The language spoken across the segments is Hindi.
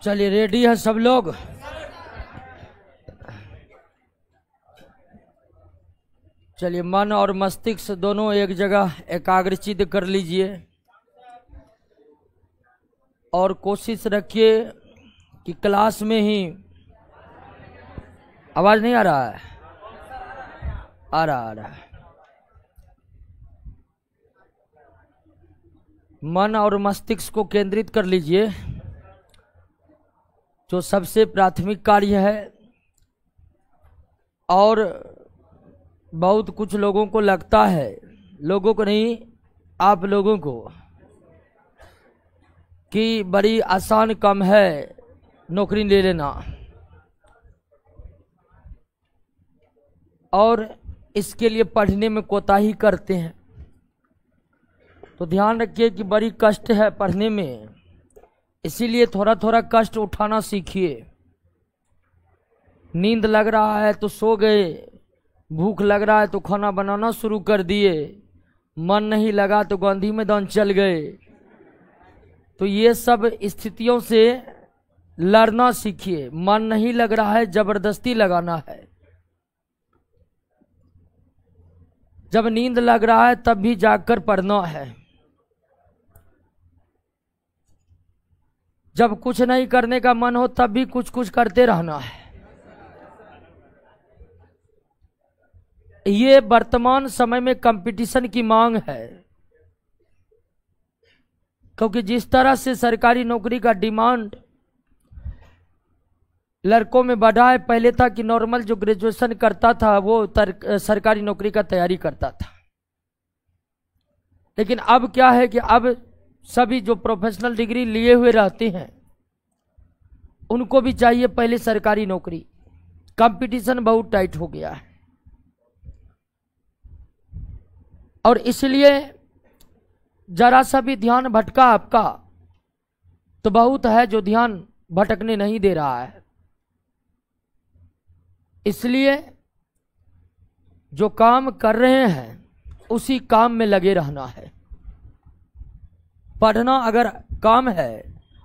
चलिए, रेडी है सब लोग? चलिए, मन और मस्तिष्क दोनों एक जगह एकाग्रचित्त कर लीजिए और कोशिश रखिए कि क्लास में ही आवाज नहीं आ रहा है? आ रहा है। मन और मस्तिष्क को केंद्रित कर लीजिए। जो सबसे प्राथमिक कार्य है, और बहुत कुछ लोगों को लगता है, लोगों को नहीं, आप लोगों को, कि बड़ी आसान काम है नौकरी ले लेना, और इसके लिए पढ़ने में कोताही करते हैं। तो ध्यान रखिए कि बड़ी कष्ट है पढ़ने में, इसीलिए थोड़ा थोड़ा कष्ट उठाना सीखिए। नींद लग रहा है तो सो गए, भूख लग रहा है तो खाना बनाना शुरू कर दिए, मन नहीं लगा तो गांधी मैदान चल गए। तो ये सब स्थितियों से लड़ना सीखिए। मन नहीं लग रहा है, जबरदस्ती लगाना है। जब नींद लग रहा है तब भी जागकर पढ़ना है। जब कुछ नहीं करने का मन हो तब भी कुछ कुछ करते रहना है। ये वर्तमान समय में कंपटीशन की मांग है, क्योंकि जिस तरह से सरकारी नौकरी का डिमांड लड़कों में बढ़ा है, पहले था कि नॉर्मल जो ग्रेजुएशन करता था वो सरकारी नौकरी का तैयारी करता था, लेकिन अब क्या है कि अब सभी जो प्रोफेशनल डिग्री लिए हुए रहते हैं उनको भी चाहिए पहले सरकारी नौकरी। कंपटीशन बहुत टाइट हो गया है, और इसलिए जरा सा भी ध्यान भटका आपका तो बहुत है जो ध्यान भटकने नहीं दे रहा है। इसलिए जो काम कर रहे हैं उसी काम में लगे रहना है। पढ़ना अगर काम है,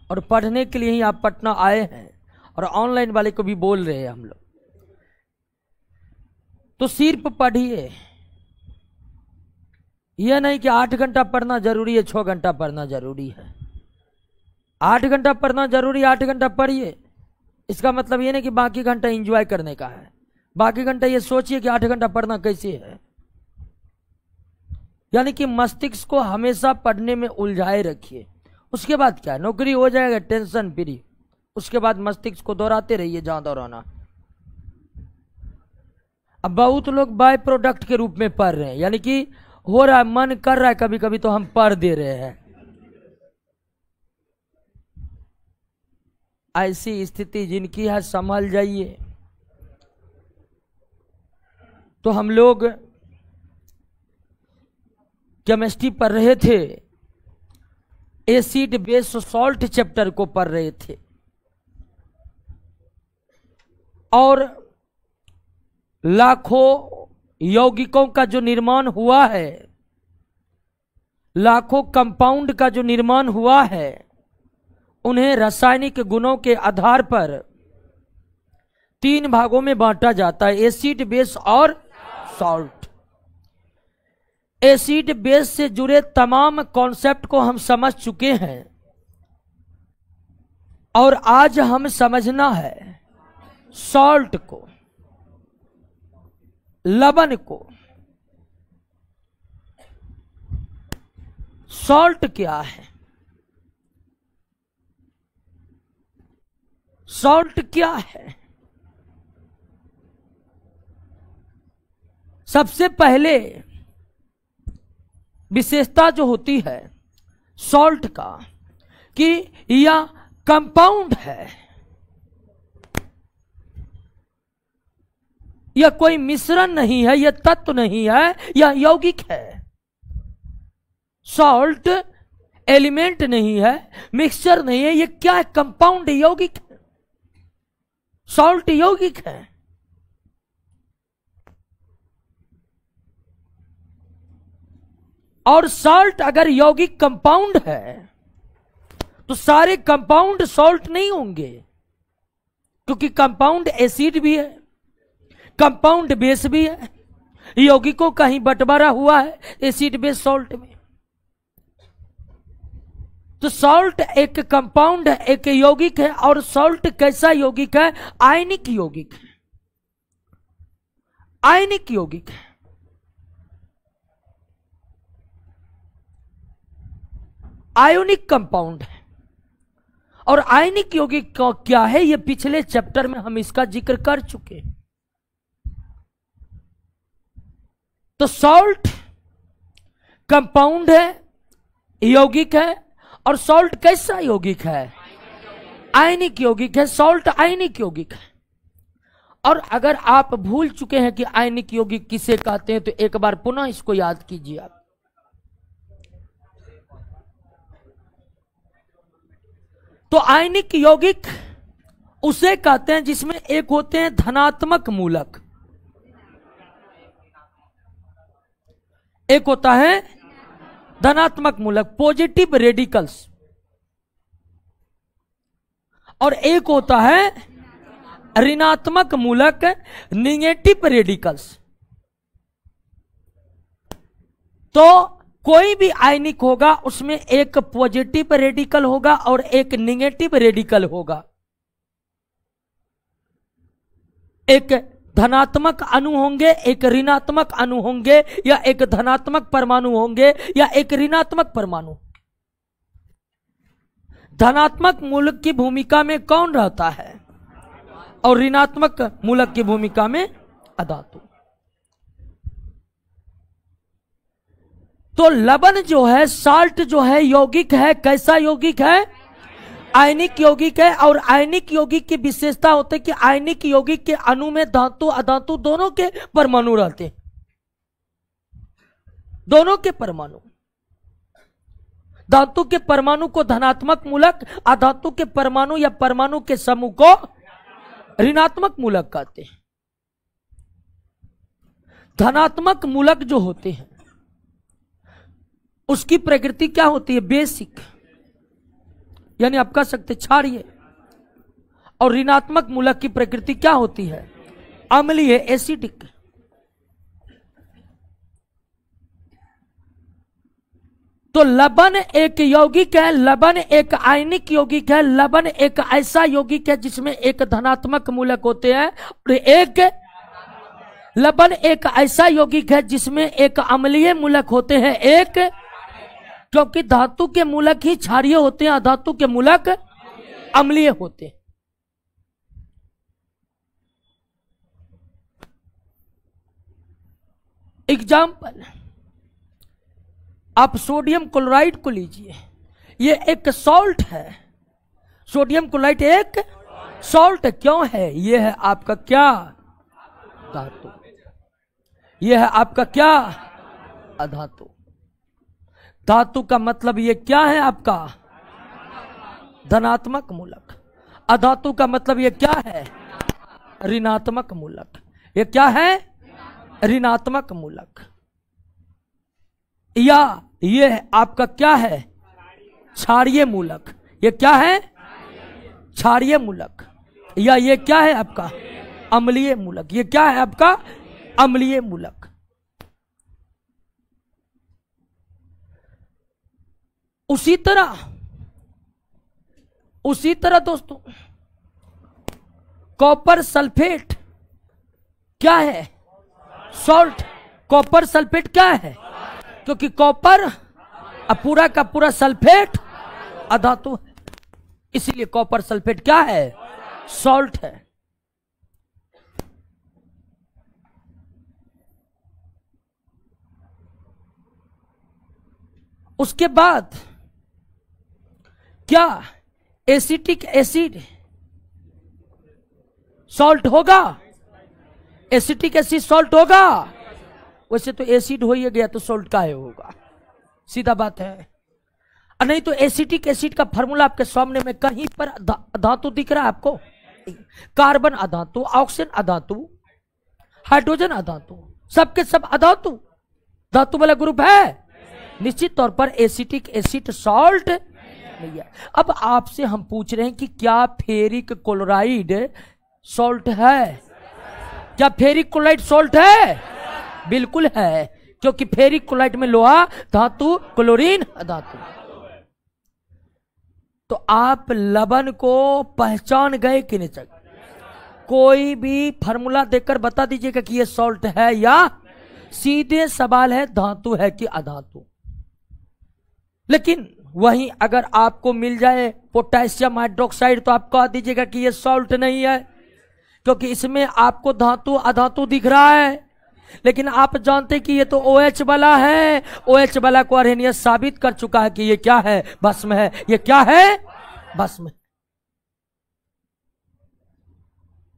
और पढ़ने के लिए ही आप पटना आए हैं, और ऑनलाइन वाले को भी बोल रहे हैं हम लोग, तो सिर्फ पढ़िए। यह नहीं कि 8 घंटा पढ़ना जरूरी है, 6 घंटा पढ़ना जरूरी है। 8 घंटा पढ़ना जरूरी है, 8 घंटा पढ़िए। इसका मतलब ये नहीं कि बाकी घंटा एंजॉय करने का है। बाकी घंटा ये सोचिए कि 8 घंटा पढ़ना कैसे है। यानी कि मस्तिष्क को हमेशा पढ़ने में उलझाए रखिए। उसके बाद क्या, नौकरी हो जाएगा, टेंशन फ्री। उसके बाद मस्तिष्क को दोहराते रहिए जहां दोहराना। अब बहुत लोग बाय प्रोडक्ट के रूप में पढ़ रहे हैं, यानी कि हो रहा है, मन कर रहा है कभी कभी तो हम पढ़ दे रहे हैं। ऐसी स्थिति जिनकी है संभल जाइए। तो हम लोग केमिस्ट्री पढ़ रहे थे, एसिड बेस सॉल्ट चैप्टर को पढ़ रहे थे, और लाखों यौगिकों का जो निर्माण हुआ है, लाखों कंपाउंड का जो निर्माण हुआ है, उन्हें रासायनिक गुणों के आधार पर 3 भागों में बांटा जाता है, एसिड बेस और सॉल्ट। एसिड बेस से जुड़े तमाम कॉन्सेप्ट को हम समझ चुके हैं, और आज हम समझना है सॉल्ट को, लवण को। सॉल्ट क्या है? सॉल्ट क्या है? सबसे पहले विशेषता जो होती है सॉल्ट का, कि यह कंपाउंड है, यह कोई मिश्रण नहीं है, यह तत्व नहीं है, यह यौगिक है। सॉल्ट एलिमेंट नहीं है, मिक्सचर नहीं है, यह क्या है? कंपाउंड, यौगिक है। सॉल्ट यौगिक है। और सॉल्ट अगर यौगिक कंपाउंड है तो सारे कंपाउंड सॉल्ट नहीं होंगे, क्योंकि कंपाउंड एसिड भी है, कंपाउंड बेस भी है, यौगिकों का ही बंटवारा हुआ है एसिड बेस सॉल्ट में। तो सॉल्ट एक कंपाउंड है, एक यौगिक है। और सॉल्ट कैसा यौगिक है? आयनिक यौगिक है, आयनिक यौगिक है। आयोनिक कंपाउंड है। और आयनिक यौगिक क्या है, ये पिछले चैप्टर में हम इसका जिक्र कर चुके हैं। तो सॉल्ट कंपाउंड है, यौगिक है। और सॉल्ट कैसा यौगिक है? आयनिक यौगिक है। सॉल्ट आयनिक यौगिक है। और अगर आप भूल चुके हैं कि आयनिक यौगिक किसे कहते हैं, तो एक बार पुनः इसको याद कीजिए आप। तो आयनिक यौगिक उसे कहते हैं जिसमें एक होते हैं धनात्मक मूलक, एक होता है धनात्मक मूलक पॉजिटिव रेडिकल्स, और एक होता है ऋणात्मक मूलक निगेटिव रेडिकल्स। तो कोई भी आयनिक होगा उसमें एक पॉजिटिव रेडिकल होगा और एक निगेटिव रेडिकल होगा। एक धनात्मक अणु होंगे, एक ऋणात्मक अणु होंगे, या एक धनात्मक परमाणु होंगे या एक ऋणात्मक परमाणु। धनात्मक मूलक की भूमिका में कौन रहता है और ऋणात्मक मूलक की भूमिका में अधातु। तो लवण जो है, साल्ट जो है, यौगिक है। कैसा यौगिक है? आयनिक यौगिक है। और आयनिक यौगिक की विशेषता होती है कि आयनिक यौगिक के अणु में धातु अधातु दोनों के परमाणु रहते हैं, दोनों के परमाणु। धातु के परमाणु को धनात्मक मूलक, अधातु के परमाणु या परमाणु के समूह को ऋणात्मक मूलक कहते हैं। धनात्मक मूलक जो होते हैं उसकी प्रकृति क्या होती है? बेसिक, यानी आप कह सकते क्षारीय। और ऋणात्मक मूलक की प्रकृति क्या होती है? अम्लीय, एसिडिक। तो लवण एक यौगिक है, लवण एक आयनिक यौगिक है। लवण एक ऐसा यौगिक है जिसमें एक धनात्मक मूलक होते हैं, और एक लवण एक ऐसा यौगिक है जिसमें एक अम्लीय मूलक होते हैं, एक, क्योंकि धातु के मूलक ही क्षारीय होते हैं, अधातु के मूलक अम्लीय होते हैं। एग्जाम्पल, आप सोडियम क्लोराइड को लीजिए, ये एक सॉल्ट है। सोडियम क्लोराइड एक सॉल्ट क्यों है? ये है आपका क्या? धातु। ये है आपका क्या? अधातु। धातु का मतलब ये क्या है आपका? धनात्मक मूलक। अधातु का मतलब ये क्या है? ऋणात्मक मूलक। ये क्या है? ऋणात्मक मूलक। या ये आपका क्या है? क्षारीय मूलक। ये क्या है? क्षारीय मूलक। या ये क्या है आपका? अम्लीय मूलक। ये क्या है आपका? अम्लीय मूलक। उसी तरह दोस्तों, कॉपर सल्फेट क्या है? सॉल्ट। कॉपर सल्फेट क्या है? क्योंकि कॉपर पूरा का पूरा सल्फेट अधातु है, इसीलिए कॉपर सल्फेट क्या है? सॉल्ट है। उसके बाद क्या एसिटिक एसिड सॉल्ट होगा? एसिटिक एसिड सॉल्ट होगा? वैसे तो एसिड हो ही गया तो सॉल्ट काहे होगा? सीधा बात है। नहीं तो एसिटिक एसिड का फार्मूला आपके सामने में कहीं पर धातु दिख रहा है आपको? कार्बन अधातु, ऑक्सीजन अधातु, हाइड्रोजन अधातु, सबके सब अधातु। धातु वाला ग्रुप है। निश्चित तौर पर एसिटिक एसिड सॉल्ट नहीं है। अब आपसे हम पूछ रहे हैं कि क्या फेरिक क्लोराइड सॉल्ट है? क्या फेरिक क्लोराइड सॉल्ट है? बिल्कुल है, क्योंकि फेरिक क्लोराइड में लोहा धातु, क्लोरीन धातु। तो आप लवण को पहचान गए कि नहीं? चाहिए कोई भी फार्मूला देकर बता दीजिएगा कि ये सॉल्ट है, या सीधे सवाल है धातु है कि अधातु। लेकिन वहीं अगर आपको मिल जाए पोटेशियम हाइड्रोक्साइड तो आप कह दीजिएगा कि ये सॉल्ट नहीं है, क्योंकि इसमें आपको धातु अधातु दिख रहा है। लेकिन आप जानते कि ये तो OH वाला है, OH वाला को अर्हेनियस साबित कर चुका है कि ये क्या है? भस्म है। ये क्या है? भस्म।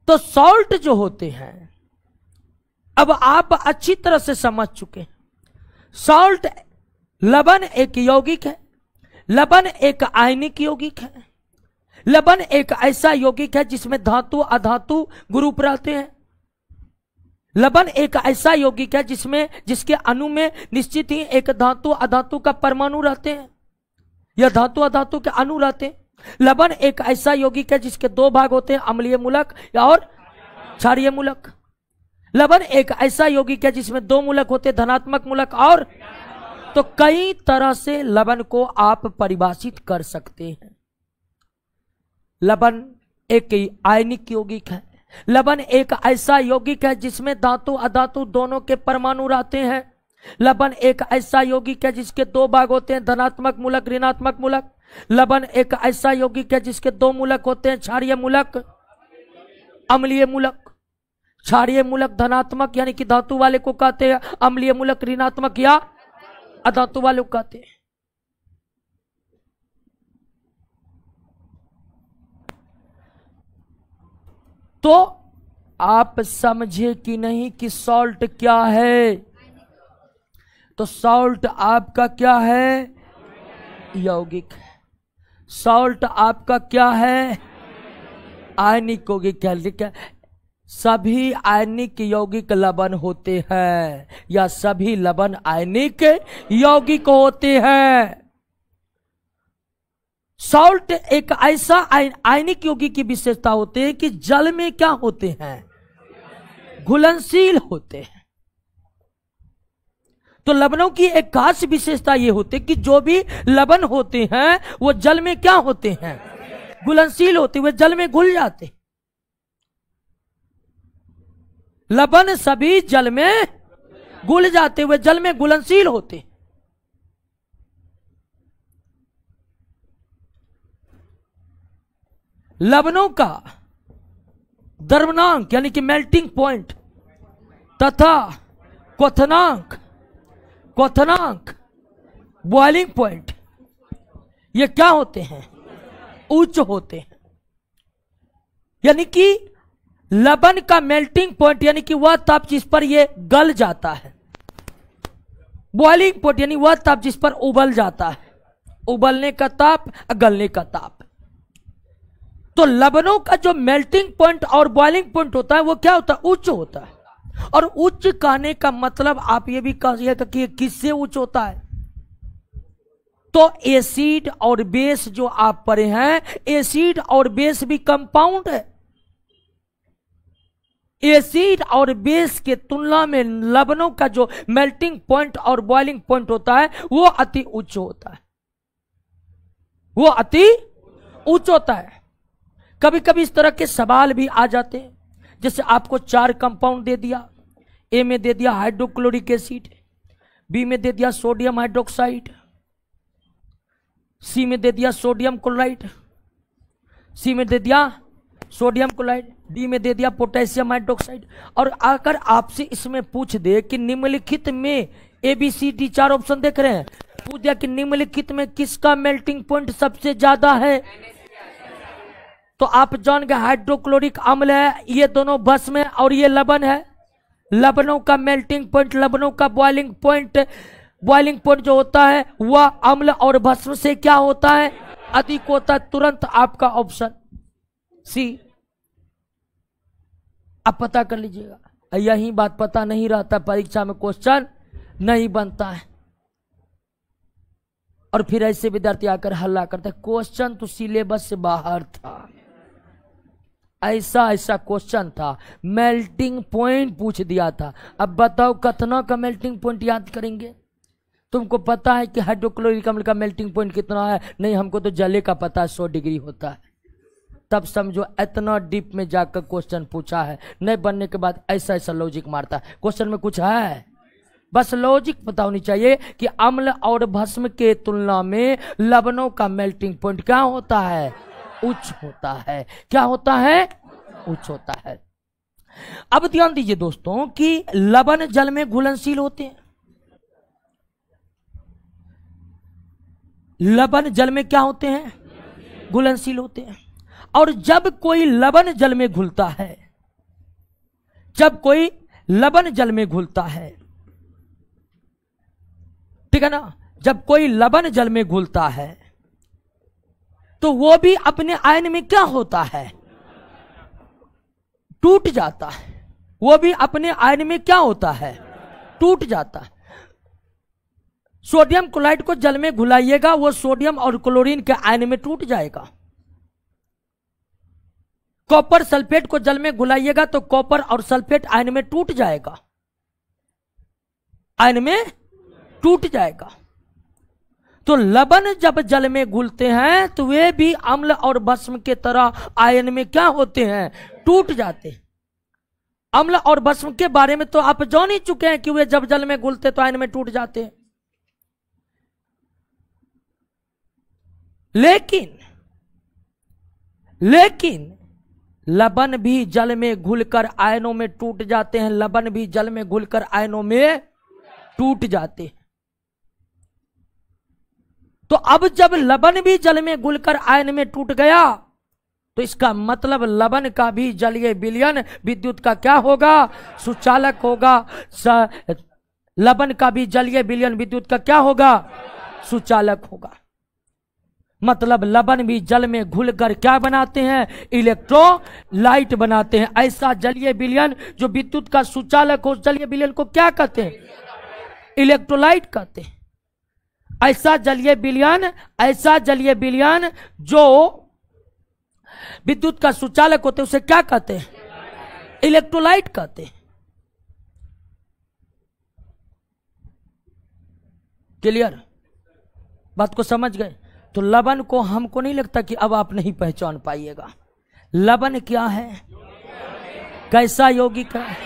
तो सॉल्ट जो होते हैं, अब आप अच्छी तरह से समझ चुके हैं, सॉल्ट लवण एक यौगिक है, लवण एक आयनिक यौगिक है, लवण एक ऐसा यौगिक है जिसमें धातु अधातु ग्रुप रहते हैं। लवण एक ऐसा यौगिक है जिसके अणु में निश्चित ही एक धातु अधातु का परमाणु रहते हैं, या धातु अधातु के अणु रहते हैं। लवण एक ऐसा यौगिक है जिसके दो भाग होते हैं, अम्लीय मूलक और क्षारीय मूलक। लवण एक ऐसा यौगिक है जिसमें दो मूलक होते हैं, धनात्मक मूलक और। तो कई तरह से लवण को आप परिभाषित कर सकते हैं। लवण एक आयनिक यौगिक है, लवण एक ऐसा यौगिक है जिसमें धातु अधातु दोनों के परमाणु रहते हैं। लवण एक ऐसा यौगिक है जिसके दो भाग होते हैं, धनात्मक मूलक ऋणात्मक मूलक। लवण एक ऐसा यौगिक है जिसके दो मूलक होते हैं, क्षारीय मूलक अम्लीय मूलक। क्षारीय मूलक धनात्मक यानी कि धातु वाले को कहते हैं, अम्लीय मूलक ऋणात्मक या अधातु वाले को कहते हैं। तो आप समझे कि नहीं कि सॉल्ट क्या है? तो सॉल्ट आपका क्या है? यौगिक है। सॉल्ट आपका क्या है? आयनिक यौगिक है। सभी आयनिक यौगिक लवण होते हैं, या सभी लवण आयनिक यौगिक होते हैं। सॉल्ट एक ऐसा आयनिक यौगिक की विशेषता होती है कि जल में क्या होते हैं? घुलनशील होते हैं। तो लवणों की एक खास विशेषता यह होती है कि जो भी लवण होते हैं वो जल में क्या होते हैं? घुलनशील होते हुए जल में घुल जाते। लवण सभी जल में घुल जाते हुए जल में घुलनशील होते। लवणों का द्रवणांक यानी कि मेल्टिंग पॉइंट तथा क्वथनांक बॉइलिंग पॉइंट, ये क्या होते हैं? उच्च होते हैं। यानी कि लवण का मेल्टिंग पॉइंट यानी कि वह ताप जिस पर यह गल जाता है, बॉइलिंग पॉइंट यानी वह ताप जिस पर उबल जाता है, उबलने का ताप, गलने का ताप। तो लवणों का जो मेल्टिंग पॉइंट और बॉइलिंग पॉइंट होता है वो क्या होता है? उच्च होता है। और उच्च कहने का मतलब आप ये भी कहिएगा कि किससे उच्च होता है? तो एसिड और बेस जो आप पढ़े हैं, एसिड और बेस भी कंपाउंड है। एसिड और बेस के तुलना में लवणों का जो मेल्टिंग पॉइंट और बॉइलिंग पॉइंट होता है वो अति उच्च होता है, वो अति उच्च होता है। कभी कभी इस तरह के सवाल भी आ जाते हैं, जैसे आपको 4 कंपाउंड दे दिया, ए में दे दिया हाइड्रोक्लोरिक एसिड, बी में दे दिया सोडियम हाइड्रोक्साइड, सी में दे दिया सोडियम क्लोराइड, सी में दे दिया सोडियम क्लोराइड, डी में दे दिया पोटेशियम हाइड्रोक्साइड। और अगर आपसे इसमें पूछ दे कि निम्नलिखित में ABCD 4 ऑप्शन देख रहे हैं, पूछ दिया कि निम्नलिखित में किसका मेल्टिंग पॉइंट सबसे ज्यादा है, तो आप जान गए हाइड्रोक्लोरिक अम्ल है, ये दोनों भस्म है और ये लवण है। लवणों का मेल्टिंग पॉइंट, लवणों का बॉइलिंग पॉइंट जो होता है वह अम्ल और भस्म से क्या होता है? अधिक होता है। तुरंत आपका ऑप्शन सी आप पता कर लीजिएगा। यही बात पता नहीं रहता, परीक्षा में क्वेश्चन नहीं बनता है। और फिर ऐसे विद्यार्थी आकर हल्ला करते क्वेश्चन तो सिलेबस से बाहर था, ऐसा ऐसा क्वेश्चन था, मेल्टिंग पॉइंट पूछ दिया था। अब बताओ कितना का मेल्टिंग पॉइंट याद करेंगे? तुमको पता है कि हाइड्रोक्लोरिक अम्ल का मेल्टिंग पॉइंट कितना है? नहीं, हमको तो जले का पता है 100 डिग्री होता है। तब समझो इतना डीप में जाकर क्वेश्चन पूछा है। नहीं बनने के बाद ऐसा ऐसा लॉजिक मारता है। क्वेश्चन में कुछ है, बस लॉजिक पता होनी चाहिए कि अम्ल और भस्म के तुलना में लवणों का मेल्टिंग पॉइंट क्या होता है? उच्च होता है। क्या होता है? उच्च होता है। अब ध्यान दीजिए दोस्तों कि लवण जल में घुलनशील होते हैं। लवण जल में क्या होते हैं? घुलनशील होते हैं। और जब कोई लवण जल में घुलता है, जब कोई लवण जल में घुलता है, ठीक है ना, जब कोई लवण जल में घुलता है तो वो भी अपने आयन में क्या होता है? टूट जाता है। वो भी अपने आयन में क्या होता है? टूट जाता है। सोडियम क्लोराइड को जल में घुलाइएगा, वो सोडियम और क्लोरीन के आयन में टूट जाएगा। कॉपर सल्फेट को जल में घुलाइएगा तो कॉपर और सल्फेट आयन में टूट जाएगा, आयन में टूट जाएगा। तो लवण जब जल में घुलते हैं तो वे भी अम्ल और भस्म के तरह आयन में क्या होते हैं? टूट जाते हैं। अम्ल और भस्म के बारे में तो आप जान ही चुके हैं कि वे जब जल में घुलते तो आयन में टूट जाते हैं। लेकिन लवण भी जल में घुलकर आयनों में टूट जाते हैं। लवण भी जल में घुलकर आयनों में टूट जाते हैं। तो अब जब लवण भी जल में घुलकर आयन में टूट गया तो इसका मतलब लवण का भी जलीय विलयन विद्युत का क्या होगा? सुचालक होगा। लवण का भी जलीय विलयन विद्युत का क्या होगा? सुचालक होगा। मतलब लवण भी जल में घुलकर क्या बनाते हैं? इलेक्ट्रोलाइट बनाते हैं। ऐसा जलीय विलयन जो विद्युत का सुचालक हो, जलीय विलयन को क्या कहते हैं? इलेक्ट्रोलाइट कहते हैं। ऐसा जलीय विलयन जो विद्युत का सुचालक होते उसे क्या कहते हैं? इलेक्ट्रोलाइट कहते हैं। क्लियर? बात को समझ गए? तो लवण को हमको नहीं लगता कि अब आप नहीं पहचान पाइएगा। लवण क्या है? कैसा यौगिक है?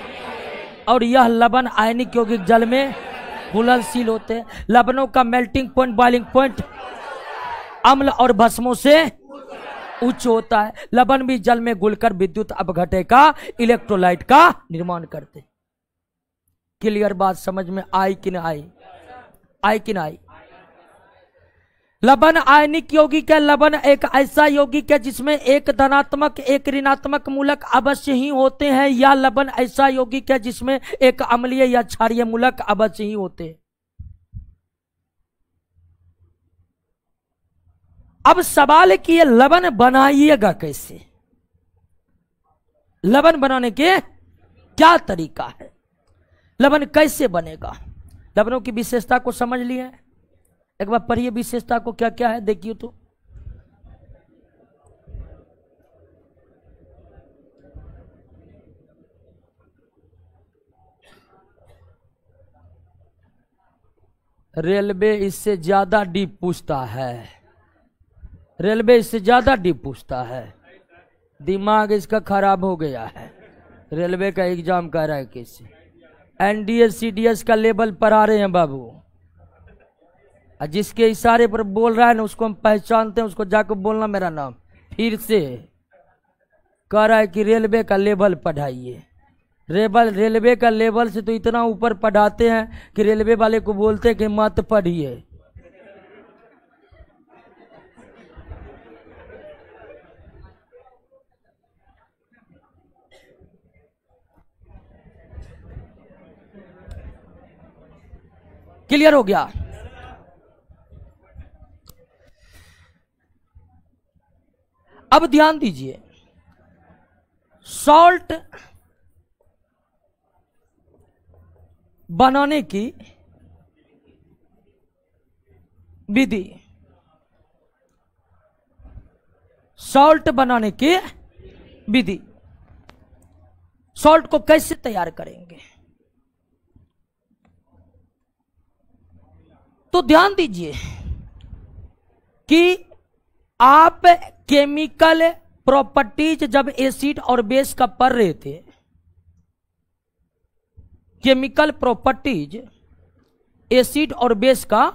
और यह लवण आयनिक यौगिक जल में घुलनशील होते हैं। लवणों का मेल्टिंग पॉइंट, बॉइलिंग पॉइंट अम्ल और भस्मों से उच्च होता है। लवण भी जल में घुलकर विद्युत अपघटन का, इलेक्ट्रोलाइट का निर्माण करते हैं। क्लियर बात समझ में आई कि नहीं आई? आई कि नहीं आई? लवण आयनिक यौगिक है। लवण एक ऐसा यौगिक है जिसमें एक धनात्मक एक ऋणात्मक मूलक अवश्य ही होते हैं, या लवण ऐसा यौगिक है जिसमें एक अम्लीय या क्षारीय मूलक अवश्य ही होते हैं। अब सवाल है कि ये लवण बनाइएगा कैसे? लवण बनाने के क्या तरीका है? लवण कैसे बनेगा? लवणों की विशेषता को समझ लिए? एक बार पढ़िए विशेषता को क्या क्या है, देखिए तो। रेलवे इससे ज्यादा डीप पूछता है। रेलवे इससे ज्यादा डीप पूछता है। दिमाग इसका खराब हो गया है। रेलवे का एग्जाम कर रहा है कैसे? एनडीएस सीडीएस का लेवल पढ़ा रहे हैं बाबू। जिसके इशारे पर बोल रहा है ना उसको हम पहचानते हैं, उसको जाकर बोलना मेरा नाम। फिर से कह रहा है कि रेलवे का लेवल पढ़ाइए। रेलवे का लेवल से तो इतना ऊपर पढ़ाते हैं कि रेलवे वाले को बोलते हैं कि मत पढ़िए। क्लियर हो गया? अब ध्यान दीजिए, सॉल्ट बनाने की विधि। सॉल्ट बनाने की विधि। सॉल्ट को कैसे तैयार करेंगे? तो ध्यान दीजिए कि आप केमिकल प्रॉपर्टीज जब एसिड और बेस का पढ़ रहे थे, केमिकल प्रॉपर्टीज एसिड और बेस का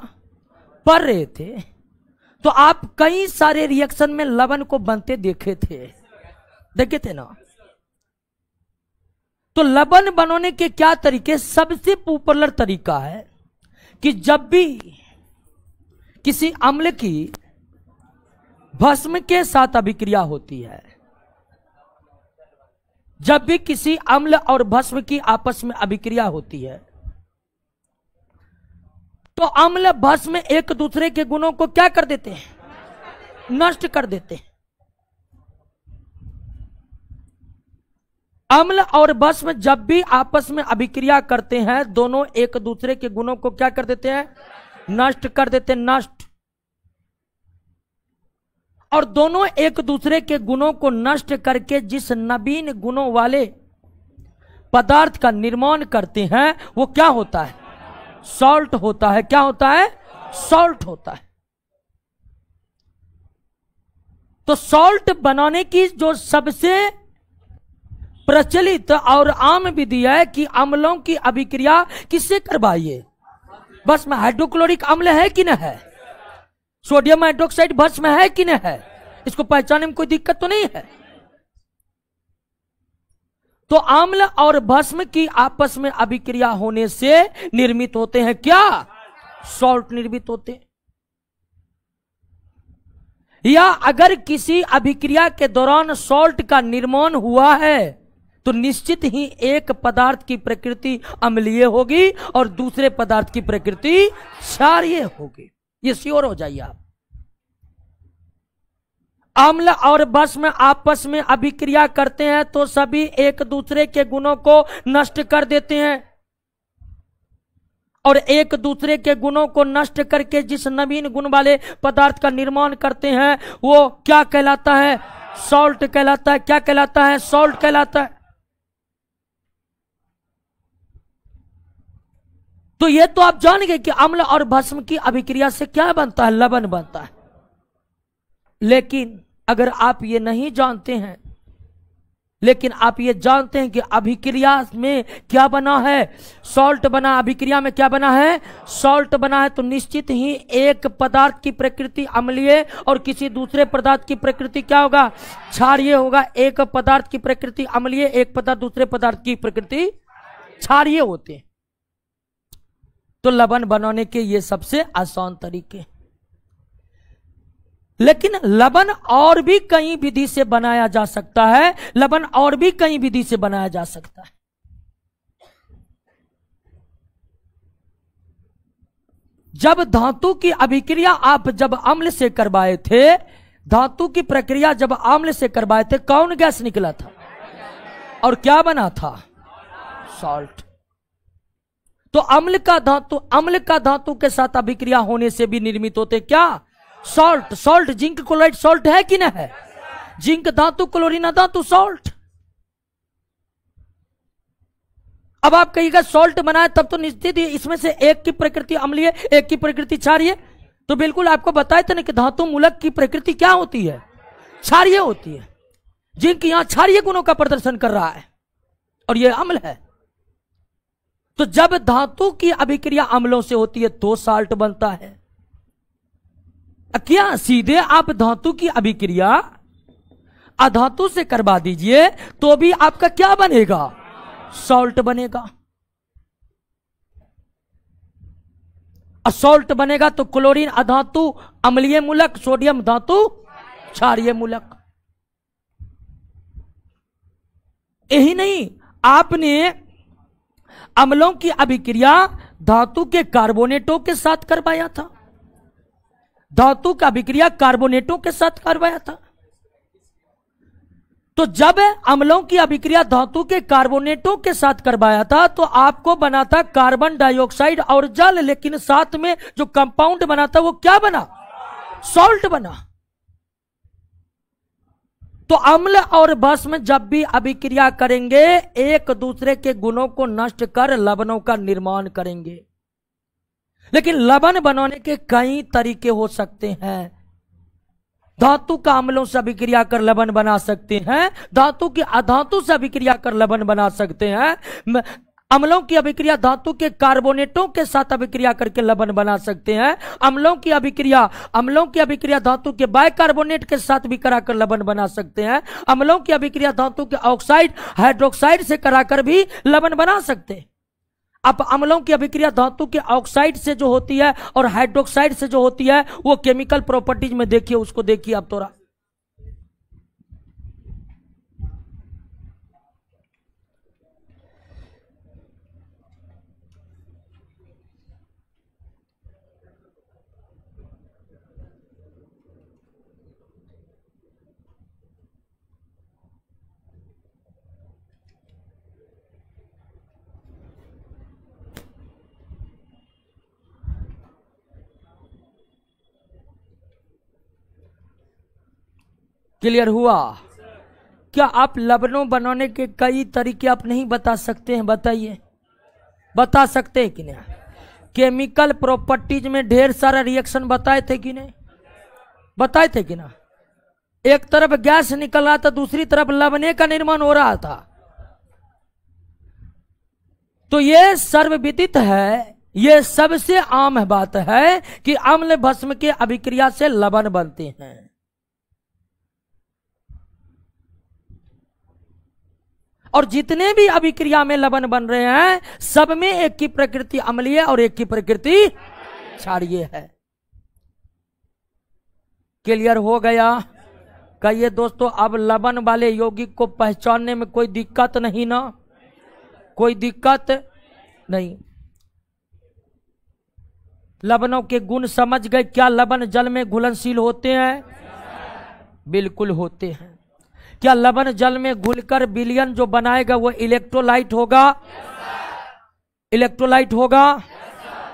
पढ़ रहे थे, तो आप कई सारे रिएक्शन में लवण को बनते देखे थे ना। तो लवण बनाने के क्या तरीके? सबसे पॉपुलर तरीका है कि जब भी किसी अम्ल की भस्म के साथ अभिक्रिया होती है, जब भी किसी अम्ल और भस्म की आपस में अभिक्रिया होती है, तो अम्ल भस्म एक दूसरे के गुणों को क्या कर देते हैं? नष्ट कर देते हैं। अम्ल और भस्म जब भी आपस में अभिक्रिया करते हैं, दोनों एक दूसरे के गुणों को क्या कर देते हैं? नष्ट कर देते हैं, नष्ट। और दोनों एक दूसरे के गुणों को नष्ट करके जिस नवीन गुणों वाले पदार्थ का निर्माण करते हैं, वो क्या होता है? सॉल्ट होता है। क्या होता है? सॉल्ट होता है। तो सॉल्ट बनाने की जो सबसे प्रचलित और आम विधि है कि अम्लों की अभिक्रिया किससे करवाइए? भस्म हाइड्रोक्लोरिक अम्ल है कि न है? सोडियम हाइड्रोक्साइड भस्म है कि न है? इसको पहचानने में कोई दिक्कत तो नहीं है। तो अम्ल और भस्म की आपस में अभिक्रिया होने से निर्मित होते हैं क्या? सॉल्ट निर्मित होते हैं। या अगर किसी अभिक्रिया के दौरान सॉल्ट का निर्माण हुआ है, तो निश्चित ही एक पदार्थ की प्रकृति अम्लीय होगी और दूसरे पदार्थ की प्रकृति क्षारीय होगी। ये श्योर हो जाइए आप। अम्ल और भस्म आपस में अभिक्रिया करते हैं तो सभी एक दूसरे के गुणों को नष्ट कर देते हैं, और एक दूसरे के गुणों को नष्ट करके जिस नवीन गुण वाले पदार्थ का निर्माण करते हैं, वो क्या कहलाता है? सॉल्ट कहलाता है। क्या कहलाता है? सॉल्ट कहलाता है। तो ये तो आप जान गए कि अम्ल और भस्म की अभिक्रिया से क्या बनता है? लवण बनता है। लेकिन अगर आप ये नहीं जानते हैं, लेकिन आप ये जानते हैं कि अभिक्रिया में क्या बना है? सॉल्ट बना। अभिक्रिया में क्या बना है? सॉल्ट बना है। तो निश्चित ही एक पदार्थ की प्रकृति अम्लीय और किसी दूसरे पदार्थ की प्रकृति क्या होगा? क्षारीय होगा। एक पदार्थ की प्रकृति अम्लीय, एक पदार्थ दूसरे पदार्थ की प्रकृति क्षारीय होते हैं। तो लवण बनाने के ये सबसे आसान तरीके। लेकिन लवण और भी कई विधि से बनाया जा सकता है। लवण और भी कई विधि से बनाया जा सकता है। जब धातु की अभिक्रिया आप जब अम्ल से करवाए थे, धातु की प्रक्रिया जब अम्ल से करवाए थे, कौन गैस निकला था? और क्या बना था? सॉल्ट। तो अम्ल का धातु के साथ अभिक्रिया होने से भी निर्मित होते क्या? Salt. Salt zinc chloride salt है कि न है? जिंक धातु, क्लोरीन धातु, सॉल्ट। अब आप कहिएगा सॉल्ट बनाए तब तो निश्चित ही इसमें से एक की प्रकृति अम्लीय, एक की प्रकृति क्षारीय। तो बिल्कुल आपको बताए थे ना कि धातु मूलक की प्रकृति क्या होती है? क्षारीय होती है। जिंक यहां क्षारीय गुणों का प्रदर्शन कर रहा है और यह अम्ल है। तो जब धातु की अभिक्रिया अम्लों से होती है तो सॉल्ट बनता है। क्या सीधे आप धातु की अभिक्रिया अधातु से करवा दीजिए तो भी आपका क्या बनेगा? सॉल्ट बनेगा। सॉल्ट बनेगा तो क्लोरीन अधातु अम्लीय मूलक, सोडियम धातु क्षारीय मूलक। यही नहीं, आपने अम्लों की अभिक्रिया धातु के कार्बोनेटों के साथ करवाया था। धातु का अभिक्रिया कार्बोनेटों के साथ करवाया था। तो जब अम्लों की अभिक्रिया धातु के कार्बोनेटों के साथ करवाया था तो आपको बना था कार्बन डाइऑक्साइड और जल, लेकिन साथ में जो कंपाउंड बना था वो क्या बना? सॉल्ट बना। तो अम्ल और भस्म जब भी अभिक्रिया करेंगे एक दूसरे के गुणों को नष्ट कर लवणों का निर्माण करेंगे। लेकिन लवण बनाने के कई तरीके हो सकते हैं। धातु का अम्लों से अभिक्रिया कर लवण बना सकते हैं, धातु की अधातु से अभिक्रिया कर लवण बना सकते हैं, अम्लों की अभिक्रिया धातु के कार्बोनेटों के साथ अभिक्रिया करके लवण बना सकते हैं, अम्लों की अभिक्रिया धातु के बाइकार्बोनेट के साथ भी कराकर लवण बना सकते हैं, अम्लों की अभिक्रिया धातु के ऑक्साइड हाइड्रोक्साइड से कराकर भी लवण बना सकते हैं। अब अम्लों की अभिक्रिया धातु के ऑक्साइड से जो होती है और हाइड्रोक्साइड से जो होती है वो केमिकल प्रॉपर्टीज में देखिए, उसको देखिए आप थोड़ा। क्लियर हुआ? क्या आप लवणों बनाने के कई तरीके आप नहीं बता सकते हैं? बताइए, बता सकते हैं कि नहीं? केमिकल प्रॉपर्टीज में ढेर सारा रिएक्शन बताए थे कि नहीं? बताए थे कि ना? एक तरफ गैस निकल रहा था, दूसरी तरफ लवणे का निर्माण हो रहा था। तो ये सर्वविदित है, ये सबसे आम बात है कि अम्ल भस्म के अभिक्रिया से लवण बनते हैं। और जितने भी अभिक्रिया में लवण बन रहे हैं सब में एक की प्रकृति अम्लीय और एक की प्रकृति क्षारीय है। क्लियर हो गया? कहिए दोस्तों, अब लवण वाले यौगिक को पहचानने में कोई दिक्कत नहीं ना? कोई दिक्कत नहीं। लवणों के गुण समझ गए? क्या लवण जल में घुलनशील होते हैं? बिल्कुल होते हैं। क्या लवण जल में घुलकर विलयन जो बनाएगा वो इलेक्ट्रोलाइट होगा? इलेक्ट्रोलाइट होगा?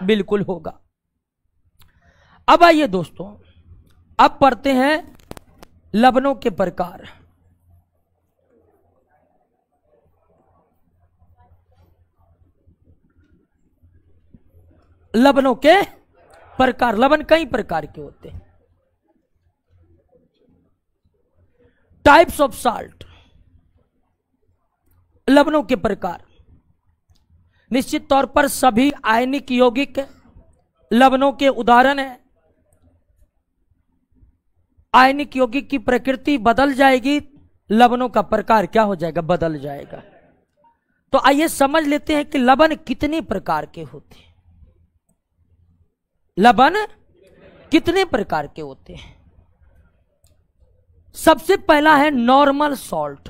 बिल्कुल होगा। अब आइए दोस्तों, अब पढ़ते हैं लवणों के प्रकार। लवणों के प्रकार, लवण कई प्रकार के होते हैं। टाइप्स ऑफ साल्ट, लवणों के प्रकार। निश्चित तौर पर सभी आयनिक यौगिक लवणों के उदाहरण है। आयनिक यौगिक की प्रकृति बदल जाएगी, लवणों का प्रकार क्या हो जाएगा? बदल जाएगा। तो आइए समझ लेते हैं कि लवण कितने प्रकार के होते हैं। लवण कितने प्रकार के होते हैं? सबसे पहला है नॉर्मल सॉल्ट।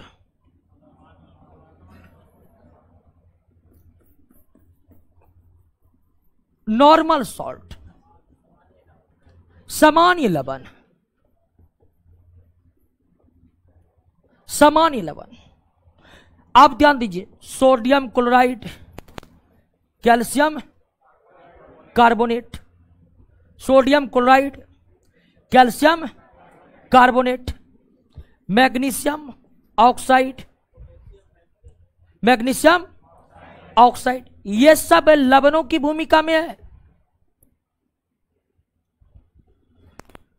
नॉर्मल सॉल्ट, सामान्य लवण। सामान्य लवण आप ध्यान दीजिए, sodium chloride, calcium carbonate, sodium chloride, calcium carbonate, magnesium oxide, magnesium oxide, ये सब लवणों की भूमिका में है।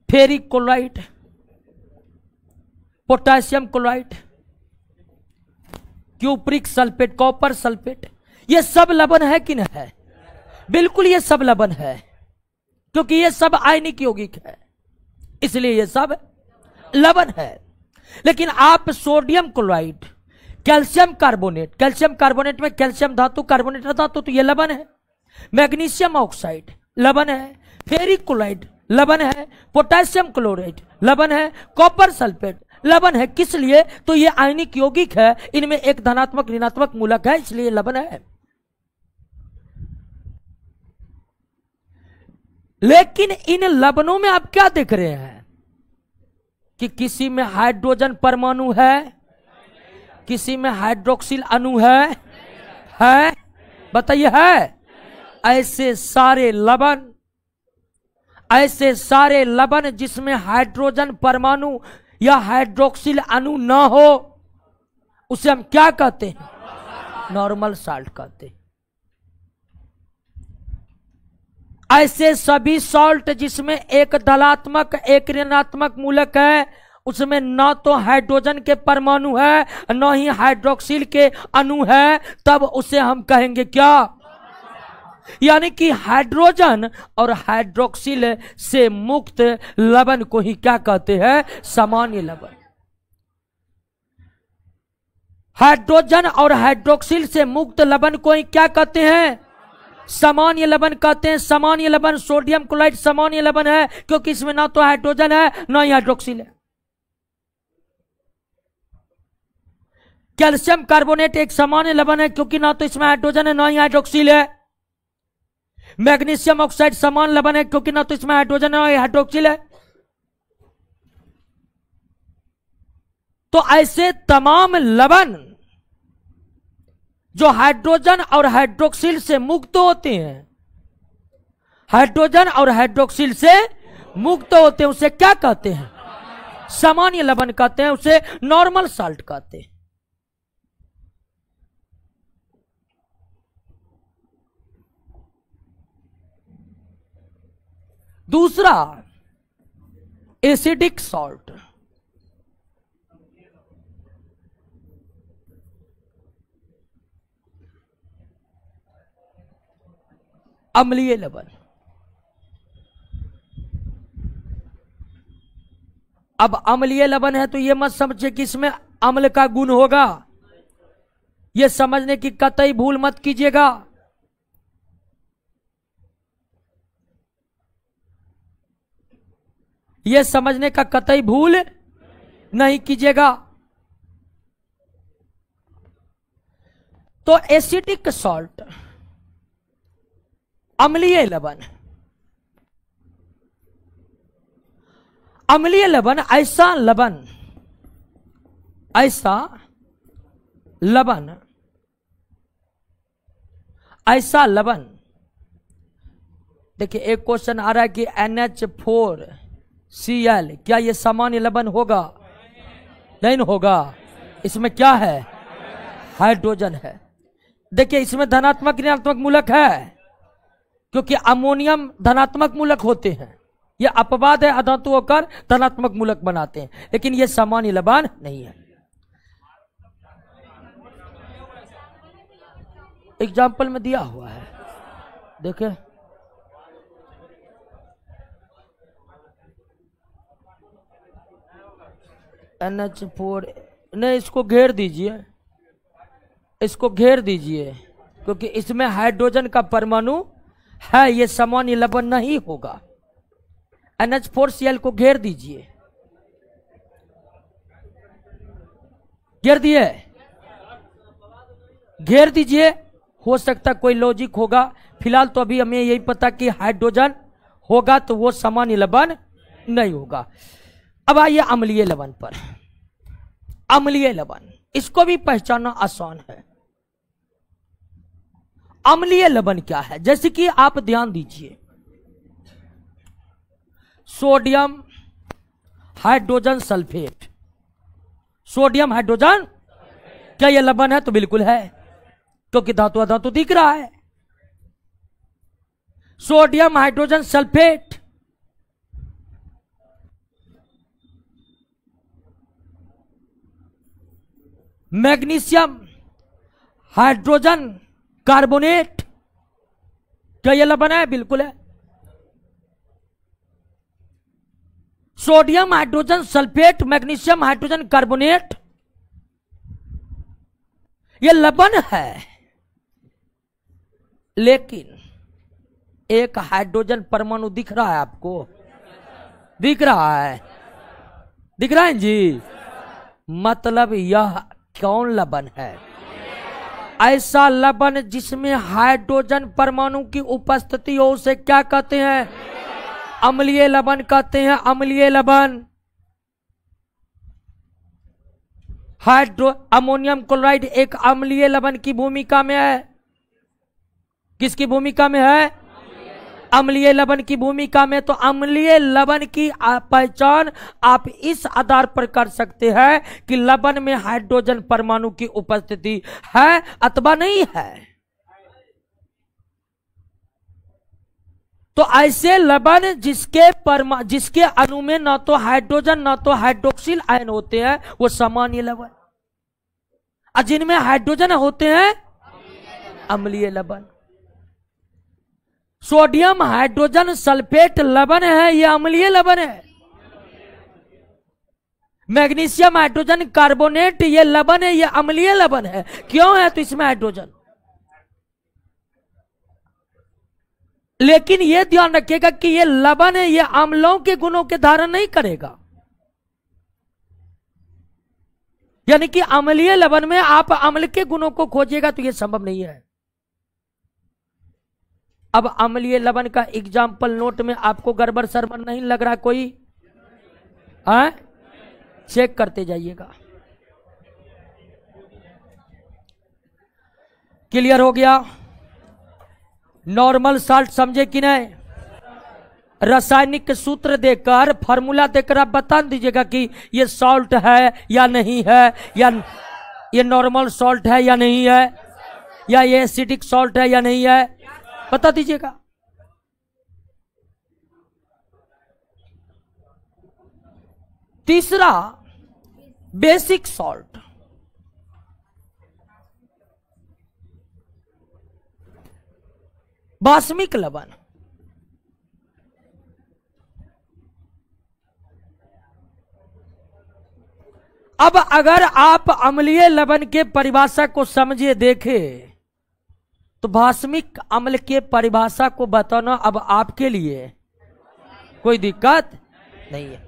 Ferric chloride, potassium chloride, cupric sulphate, copper sulphate, ये सब लवण है कि नहीं है? बिल्कुल ये सब लवण है, क्योंकि ये सब आयनिक यौगिक है, इसलिए ये सब लवण है। लेकिन आप sodium chloride, calcium carbonate, calcium carbonate में कैल्शियम धातु, कार्बोनेट धातु, तो ये लवण है। मैग्नीशियम ऑक्साइड लवण है, फेरिक क्लोराइड लवण है, पोटेशियम क्लोराइड लवण है, कॉपर सल्फेट लवण है। किस लिए? तो ये आयनिक यौगिक है, इनमें एक धनात्मक ऋणात्मक मूलक है, इसलिए लवण है। लेकिन इन लवणों में आप क्या देख रहे हैं कि किसी में हाइड्रोजन परमाणु है, किसी में हाइड्रोक्सिल अणु है? बताइए, है? ऐसे सारे लवण जिसमें हाइड्रोजन परमाणु या हाइड्रोक्सिल अणु ना हो, उसे हम क्या कहते हैं? नॉर्मल साल्ट कहते हैं। ऐसे सभी सॉल्ट जिसमें एक धनात्मक एक ऋणात्मक मूलक है, उसमें न तो हाइड्रोजन के परमाणु है न ही हाइड्रोक्सिल के अणु है, तब उसे हम कहेंगे क्या? यानी कि हाइड्रोजन और हाइड्रोक्सिल से मुक्त लवण को ही क्या कहते हैं? सामान्य लवण। हाइड्रोजन और हाइड्रोक्सिल से मुक्त लवण को ही क्या कहते हैं? सामान्य लवण कहते हैं। सामान्य लवण सोडियम क्लोराइड सामान्य लवण है, क्योंकि इसमें ना तो हाइड्रोजन है ना ही हाइड्रोक्सिल है। कैल्शियम कार्बोनेट एक सामान्य लवण है, क्योंकि ना तो इसमें हाइड्रोजन है ना ही हाइड्रोक्सिल है। मैग्नीशियम ऑक्साइड सामान्य लवण है, क्योंकि ना तो इसमें हाइड्रोजन है ना ही हाइड्रोक्सिल है। तो ऐसे तमाम लवण जो हाइड्रोजन और हाइड्रोक्सिल से मुक्त होते हैं, हाइड्रोजन और हाइड्रोक्सिल से मुक्त होते हैं, उसे क्या कहते हैं? सामान्य लवण कहते हैं, उसे नॉर्मल साल्ट कहते हैं। दूसरा, एसिडिक सॉल्ट। अम्लीय लवण। अब अम्लीय लवण है तो यह मत समझे कि इसमें अम्ल का गुण होगा, यह समझने की कतई भूल मत कीजिएगा। यह समझने का कतई भूल नहीं कीजिएगा। तो एसिडिक सॉल्ट, अम्लीय लवण। अम्लीय लवण ऐसा लवण, ऐसा लवण, ऐसा लवण। देखिए एक क्वेश्चन आ रहा है कि NH4Cl क्या ये सामान्य लवण होगा? नहीं होगा। इसमें क्या है? हाइड्रोजन है। देखिए इसमें धनात्मक ऋणात्मक मूलक है, क्योंकि अमोनियम धनात्मक मूलक होते हैं। यह अपवाद है, अधातु होकर धनात्मक मूलक बनाते हैं, लेकिन यह सामान्य लवण नहीं है। एग्जाम्पल में दिया हुआ है, देखे। NH4 नहीं, इसको घेर दीजिए, इसको घेर दीजिए, क्योंकि इसमें हाइड्रोजन का परमाणु है, ये सामान्य लवण नहीं होगा। NH4Cl को घेर दीजिए, घेर दिए, घेर दीजिए। हो सकता कोई लॉजिक होगा, फिलहाल तो अभी हमें यही पता कि हाइड्रोजन होगा तो वो सामान्य लवण नहीं होगा। अब आइए अम्लीय लवण पर। अम्लीय लवण, इसको भी पहचानना आसान है। अम्लीय लवण क्या है? जैसे कि आप ध्यान दीजिए, sodium hydrogen sulphate, sodium hydrogen, क्या यह लवण है? तो बिल्कुल है, क्योंकि धातु अधातु दिख रहा है। Sodium hydrogen sulphate, magnesium hydrogen carbonate, क्या यह लवण है? बिल्कुल है। Sodium hydrogen sulphate, magnesium hydrogen carbonate, यह लवण है। लेकिन एक हाइड्रोजन परमाणु दिख रहा है आपको? दिख रहा है, दिख रहा है जी। मतलब यह कौन लवण है? ऐसा लवण जिसमें हाइड्रोजन परमाणु की उपस्थिति हो, उसे क्या कहते हैं? अम्लीय लवण कहते हैं। अम्लीय लवण। अमोनियम क्लोराइड एक अम्लीय लवण की भूमिका में है। किसकी भूमिका में है? अम्लीय लवण की भूमिका में, तो अम्लीय लवण की पहचान आप इस आधार पर कर सकते हैं कि लवण में हाइड्रोजन परमाणु की उपस्थिति है अथवा नहीं है। तो ऐसे लवण जिसके अणु में न तो हाइड्रोजन न तो हाइड्रोक्सिल आयन होते हैं वो सामान्य लवण, और जिनमें हाइड्रोजन होते हैं अम्लीय लवण। सोडियम हाइड्रोजन सल्फेट लवण है, यह अम्लीय लवण है। मैग्नीशियम हाइड्रोजन कार्बोनेट ये लवण है, यह अम्लीय लवण है। क्यों है? तो इसमें हाइड्रोजन। लेकिन यह ध्यान रखिएगा कि यह लवण है, यह अम्लों के गुणों के धारण नहीं करेगा। यानी कि अम्लीय लवण में आप अम्ल के गुणों को खोजिएगा तो यह संभव नहीं है। अब अम्लीय लवण का एग्जाम्पल नोट में आपको गड़बड़ सरबड़ नहीं लग रहा कोई? चेक करते जाइएगा। क्लियर हो गया? नॉर्मल साल्ट समझे कि नहीं? रासायनिक सूत्र देकर, फार्मूला देकर आप बता दीजिएगा कि ये सॉल्ट है या नहीं है, या ये नॉर्मल सॉल्ट है या नहीं है, या ये एसिडिक सॉल्ट है या नहीं है, बता दीजिएगा। तीसरा, बेसिक सॉल्ट। बाष्मिक लवण। अब अगर आप अम्लीय लवण के परिभाषा को समझे देखे तो बाष्मिक अम्ल के परिभाषा को बताना अब आपके लिए कोई दिक्कत नहीं है।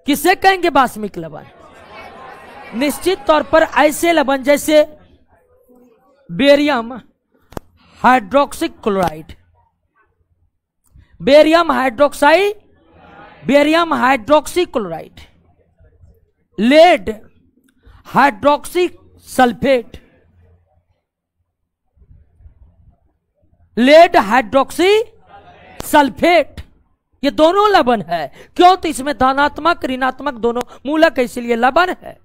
किसे कहेंगे बाष्मिक लवण? निश्चित तौर पर ऐसे लवण जैसे barium hydroxy chloride, barium hydroxy chloride, lead hydroxy sulphate, lead hydroxy sulphate, ये दोनों लवण है। क्यों? तो इसमें धनात्मक ऋणात्मक दोनों मूलक है, इसलिए लवण है।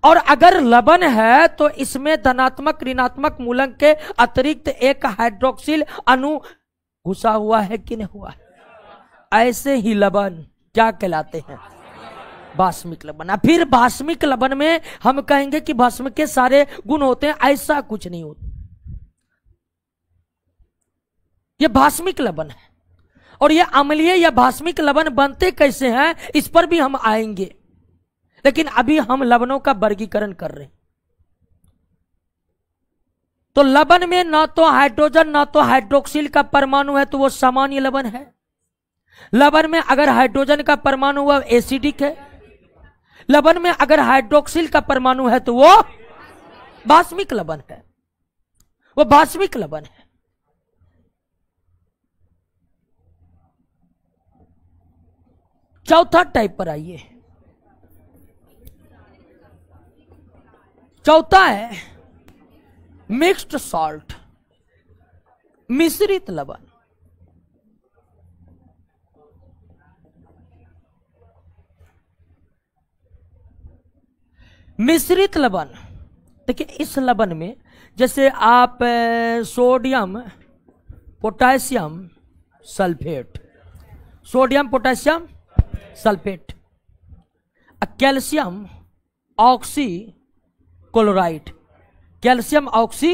और अगर लवण है तो इसमें धनात्मक ऋणात्मक मूलक के अतिरिक्त एक हाइड्रोक्सिल अणु घुसा हुआ है कि नहीं हुआ है? ऐसे ही लवण क्या कहलाते हैं? बाष्मिक लवण। फिर बाष्मिक लवण में हम कहेंगे कि भस्म के सारे गुण होते हैं, ऐसा कुछ नहीं होता। यह बाष्मिक लवण है। और यह अम्लीय या बाष्मिक लवण बनते कैसे हैं इस पर भी हम आएंगे, लेकिन अभी हम लवणों का वर्गीकरण कर रहे हैं। तो लवण में ना तो हाइड्रोजन ना तो हाइड्रोक्सिल का परमाणु है तो वो सामान्य लवण है। लवण में अगर हाइड्रोजन का परमाणु हुआ एसिडिक है। लवण में अगर हाइड्रोक्सिल का परमाणु है तो वो बाष्मिक लवण है, वो बाष्मिक लवण है। चौथा टाइप पर आइए। चौथा है मिक्स्ड सॉल्ट, मिश्रित लवण। मिश्रित लवण, देखिए इस लवण में जैसे आप sodium potassium sulphate, sodium potassium sulphate, calcium oxy chloride, calcium oxy,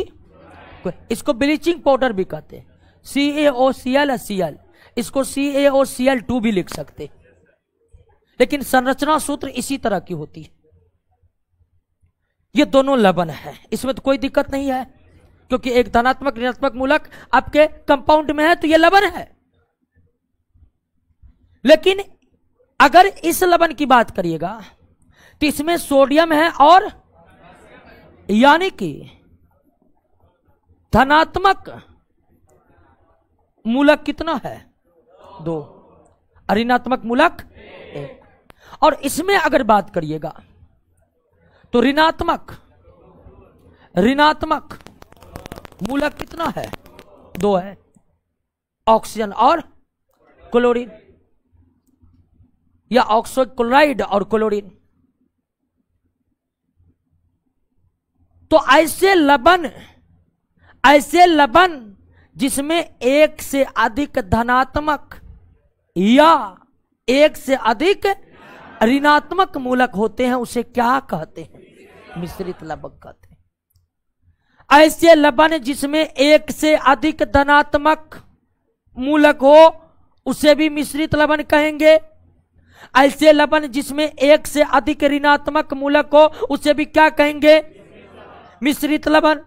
इसको ब्लीचिंग पाउडर भी कहते हैं, CaOCl Cl, इसको CaOCl2 भी लिख सकते, लेकिन संरचना सूत्र इसी तरह की होती है। ये दोनों लवण है, इसमें तो कोई दिक्कत नहीं है, क्योंकि एक धनात्मक ऋणात्मक मूलक आपके कंपाउंड में है तो ये लवण है। लेकिन अगर इस लवण की बात करिएगा तो इसमें सोडियम है और यानी कि धनात्मक मूलक कितना है? 2, ऋणात्मक मूलक 1। और इसमें अगर बात करिएगा तो ऋणात्मक ऋणात्मक मूलक कितना है? 2 है, ऑक्सीजन और क्लोरीन, या ऑक्सो क्लोराइड और क्लोरीन। तो ऐसे लवण जिसमें एक से अधिक धनात्मक या एक से अधिक ऋणात्मक मूलक होते हैं उसे क्या कहते हैं? मिश्रित लवण कहते हैं। ऐसे लवण जिसमें एक से अधिक धनात्मक मूलक हो उसे भी मिश्रित लवण कहेंगे। ऐसे लवण जिसमें एक से अधिक ऋणात्मक मूलक हो उसे भी क्या कहेंगे? मिश्रित लवण।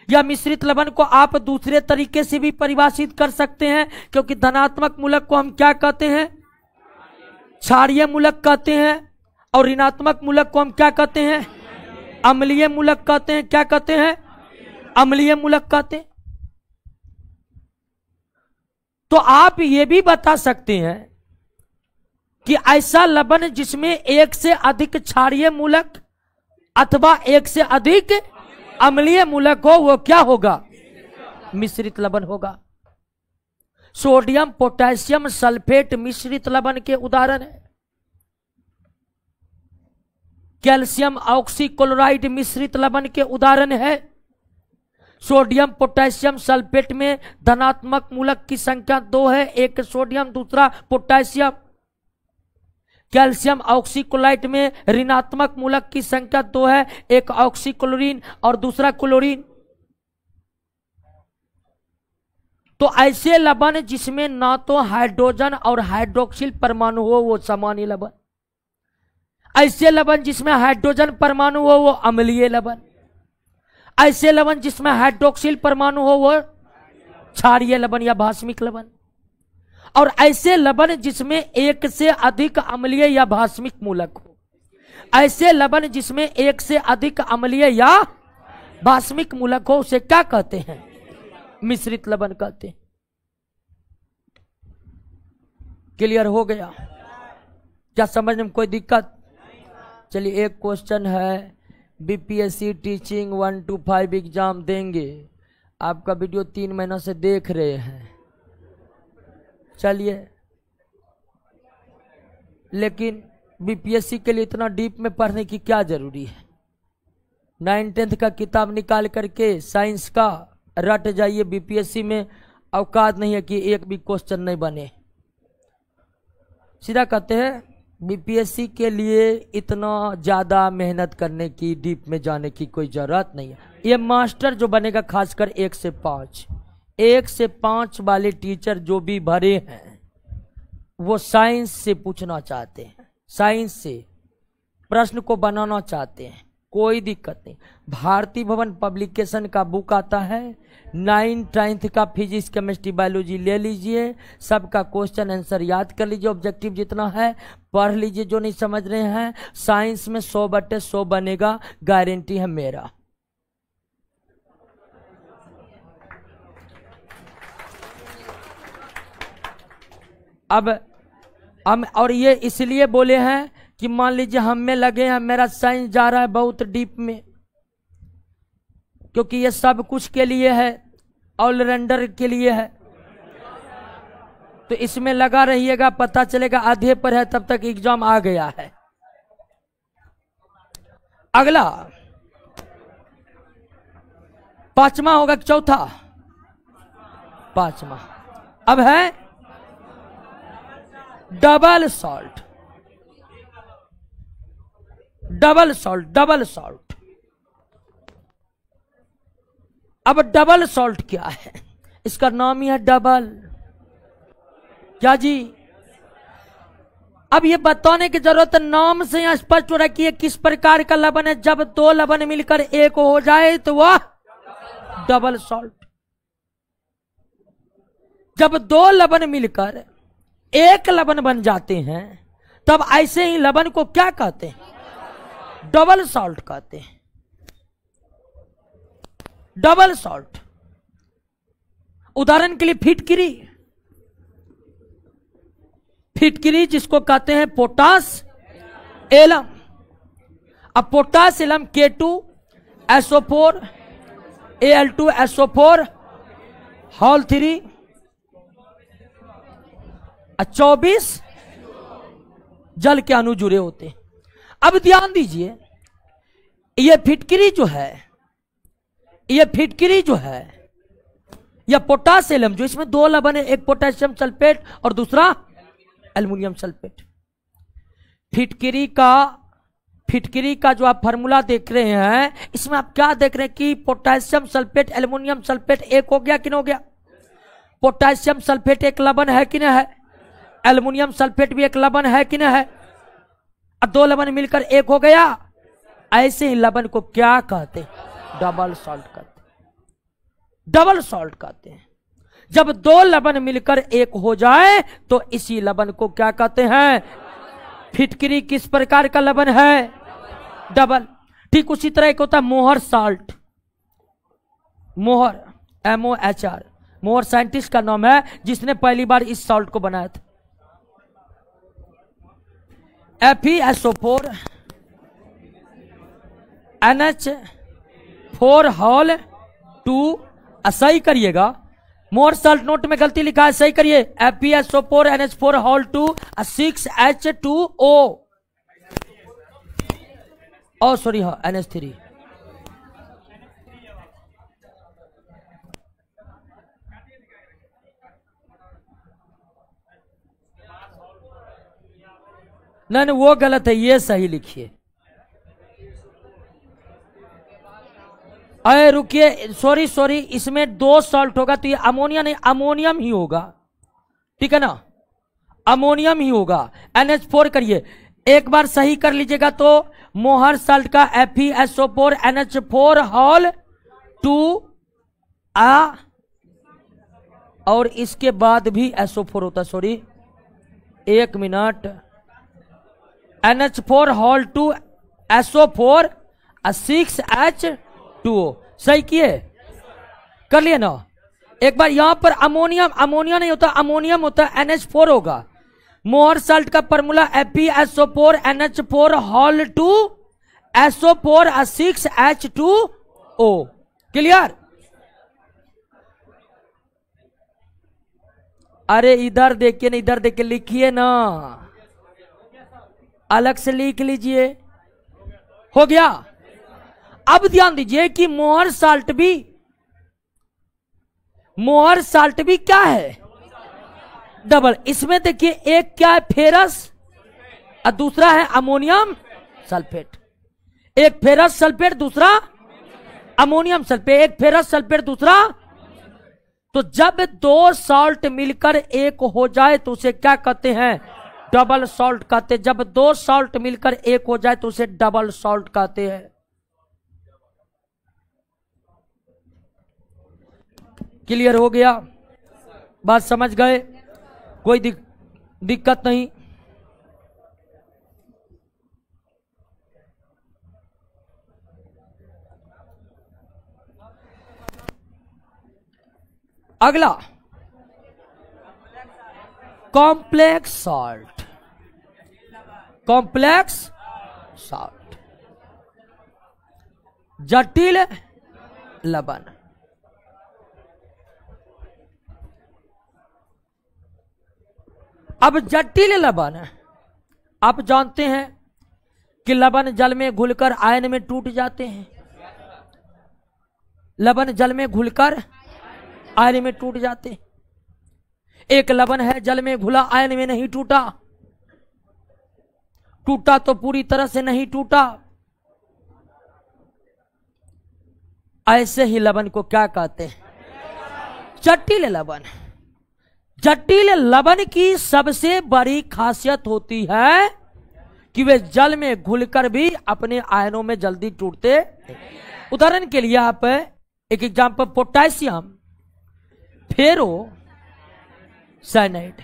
या मिश्रित लवण को आप दूसरे तरीके से भी परिभाषित कर सकते हैं, क्योंकि धनात्मक मूलक को हम क्या कहते हैं? क्षारीय मूलक कहते हैं, और ऋणात्मक मूलक को हम क्या कहते हैं? अम्लीय मूलक कहते हैं। क्या कहते हैं? अम्लीय मूलक कहते हैं। तो आप ये भी बता सकते हैं कि ऐसा लवण जिसमें एक से अधिक क्षारीय मूलक अथवा एक से अधिक अम्लीय मूलक हो वो क्या होगा? मिश्रित लवण होगा। सोडियम पोटेशियम सल्फेट मिश्रित लवण के उदाहरण है। कैल्शियम ऑक्सीक्लोराइड मिश्रित लवण के उदाहरण है। सोडियम पोटेशियम सल्फेट में धनात्मक मूलक की संख्या 2 है, एक सोडियम दूसरा पोटेशियम। कैल्शियम ऑक्सीक्लोराइड में ऋणात्मक मूलक की संख्या 2 है, एक ऑक्सीक्लोरीन और दूसरा क्लोरीन। तो ऐसे लवण जिसमें ना तो हाइड्रोजन और हाइड्रोक्सिल परमाणु हो वो सामान्य लवण। ऐसे लवण जिसमें हाइड्रोजन परमाणु हो वो अम्लीय लवण। ऐसे लवण जिसमें हाइड्रोक्सिल परमाणु हो वो क्षारीय लवण या भास्मिक लवण। और ऐसे लवण जिसमें एक से अधिक अम्लीय या भास्मिक मूलक हो, ऐसे लवण जिसमें एक से अधिक अम्लीय या भास्मिक मूलक हो उसे क्या कहते हैं? मिश्रित लवण कहते हैं। क्लियर हो गया? क्या समझने में कोई दिक्कत? चलिए एक क्वेश्चन है, बीपीएससी टीचिंग 1 to 5 एग्जाम देंगे। आपका वीडियो 3 महीनों से देख रहे हैं। चलिए, लेकिन बीपीएससी के लिए इतना डीप में पढ़ने की क्या जरूरी है? 9th का किताब निकाल करके साइंस का रट जाइए। बीपीएससी में औकात नहीं है कि एक भी क्वेश्चन नहीं बने। सीधा कहते हैं बीपीएससी के लिए इतना ज्यादा मेहनत करने की, डीप में जाने की कोई जरूरत नहीं है। ये मास्टर जो बनेगा खासकर 1 से 5 वाले टीचर जो भी भरे हैं वो साइंस से पूछना चाहते हैं, साइंस से प्रश्न को बनाना चाहते हैं। कोई दिक्कत नहीं। भारती भवन पब्लिकेशन का बुक आता है, 9th 10th का फिजिक्स केमिस्ट्री बायोलॉजी ले लीजिए, सबका क्वेश्चन आंसर याद कर लीजिए, ऑब्जेक्टिव जितना है पढ़ लीजिए। जो नहीं समझ रहे हैं, साइंस में 100/100 बनेगा, गारंटी है मेरा। अब हम और ये इसलिए बोले हैं कि मान लीजिए हम में लगे हैं, मेरा साइंस जा रहा है बहुत डीप में, क्योंकि ये सब कुछ के लिए है, ऑलराउंडर के लिए है। तो इसमें लगा रहिएगा, पता चलेगा आधे पर है तब तक एग्जाम आ गया है। अगला 5वां होगा कि चौथा? 5वां। अब है double salt. Double salt, double salt. अब डबल सॉल्ट क्या है? इसका नाम ही है डबल। क्या जी? अब ये बताने की जरूरत नाम से यहां स्पष्ट हो रहा है कि ये किस प्रकार का लवण है। जब 2 लवण मिलकर एक हो जाए तो वह डबल सॉल्ट। जब 2 लवण मिलकर एक लवण बन जाते हैं तब ऐसे ही लवण को क्या कहते हैं? डबल सॉल्ट कहते हैं। Double salt. उदाहरण के लिए फिटकिरी, फिटकिरी जिसको कहते हैं पोटास एलम। अब पोटास एलम K2SO4 Al2SO4 हॉल 3 24 जल के अणु जुड़े होते हैं। अब ध्यान दीजिए, ये फिटकरी जो है या पोटासियम, जो इसमें दो लवण है, एक पोटेशियम सल्फेट और दूसरा एल्युमिनियम सल्फेट। फिटकरी का जो आप फार्मूला देख रहे हैं, इसमें आप क्या देख रहे हैं कि पोटेशियम सल्फेट एल्युमिनियम सल्फेट एक हो गया कि नहीं हो गया? पोटेशियम सल्फेट एक लवण है कि नहीं है? एल्युमिनियम सल्फेट भी एक लवण है कि नहीं है? अब दो लवण मिलकर एक हो गया। ऐसे ही लवण को क्या कहते हैं? डबल सॉल्ट कहते हैं। डबल सॉल्ट कहते हैं। जब दो लवण मिलकर एक हो जाए तो इसी लवण को क्या कहते हैं? फिटकरी किस प्रकार का लवण है? डबल। ठीक उसी तरह एक होता है मोहर साल्ट। मोहर MOHR, मोहर साइंटिस्ट का नाम है जिसने पहली बार इस सॉल्ट को बनाया था। FeSO4 NH4 hall 2। सही करिएगा, मोर सॉल्ट नोट में गलती लिखा है, सही करिए। FeSO4 NH4 hall 2 6H2O। Sorry, हाँ NH3। नहीं वो गलत है, ये सही लिखिए। अरे रुकिए, सॉरी, इसमें दो सॉल्ट होगा तो ये अमोनिया नहीं, अमोनियम ही होगा। ठीक है ना, अमोनियम ही होगा। NH4 करिए, एक बार सही कर लीजिएगा तो मोहर साल्ट का FeSO4 NH4 हॉल 2 और इसके बाद भी SO4 होता, सॉरी एक minute, NH4 hall 2 SO4 6H2O। सही किए, कर लिए ना। एक बार यहां पर अमोनिया नहीं होता, अमोनियम होता, NH4 होगा। मोहर साल्ट का formula FeSO4 NH4 hall 2 SO4 6H2O। Clear? अरे इधर देखिए ना, इधर देखिए, लिखिए ना, अलग से लिख लीजिए। हो गया। अब ध्यान दीजिए कि मोहर साल्ट भी क्या है? डबल। इसमें देखिए एक क्या है? फेरस और दूसरा है अमोनियम सल्फेट। एक फेरस सल्फेट, दूसरा अमोनियम सल्फेट। एक फेरस सल्फेट, दूसरा। तो जब दो सॉल्ट मिलकर एक हो जाए तो उसे क्या कहते हैं? डबल सॉल्ट कहते हैं। जब दो सॉल्ट मिलकर एक हो जाए तो उसे डबल सॉल्ट कहते हैं। क्लियर हो गया? बात समझ गए? कोई दिक्कत नहीं। अगला कॉम्प्लेक्स सॉल्ट। कॉम्प्लेक्स सॉल्ट, जटिल लवण। अब जटिल लवण, आप जानते हैं कि लवण जल में घुलकर आयन में टूट जाते हैं। लवण जल में घुलकर आयन में टूट जाते हैं। एक लवण है जल में घुला, आयन में नहीं टूटा। टूटा तो पूरी तरह से नहीं टूटा। ऐसे ही लवण को क्या कहते हैं? जटिल लवण। जटिल लवण की सबसे बड़ी खासियत होती है कि वे जल में घुलकर भी अपने आयनों में जल्दी टूटते। उदाहरण के लिए आप एक एग्जांपल, पोटेशियम फेरो साइनाइड।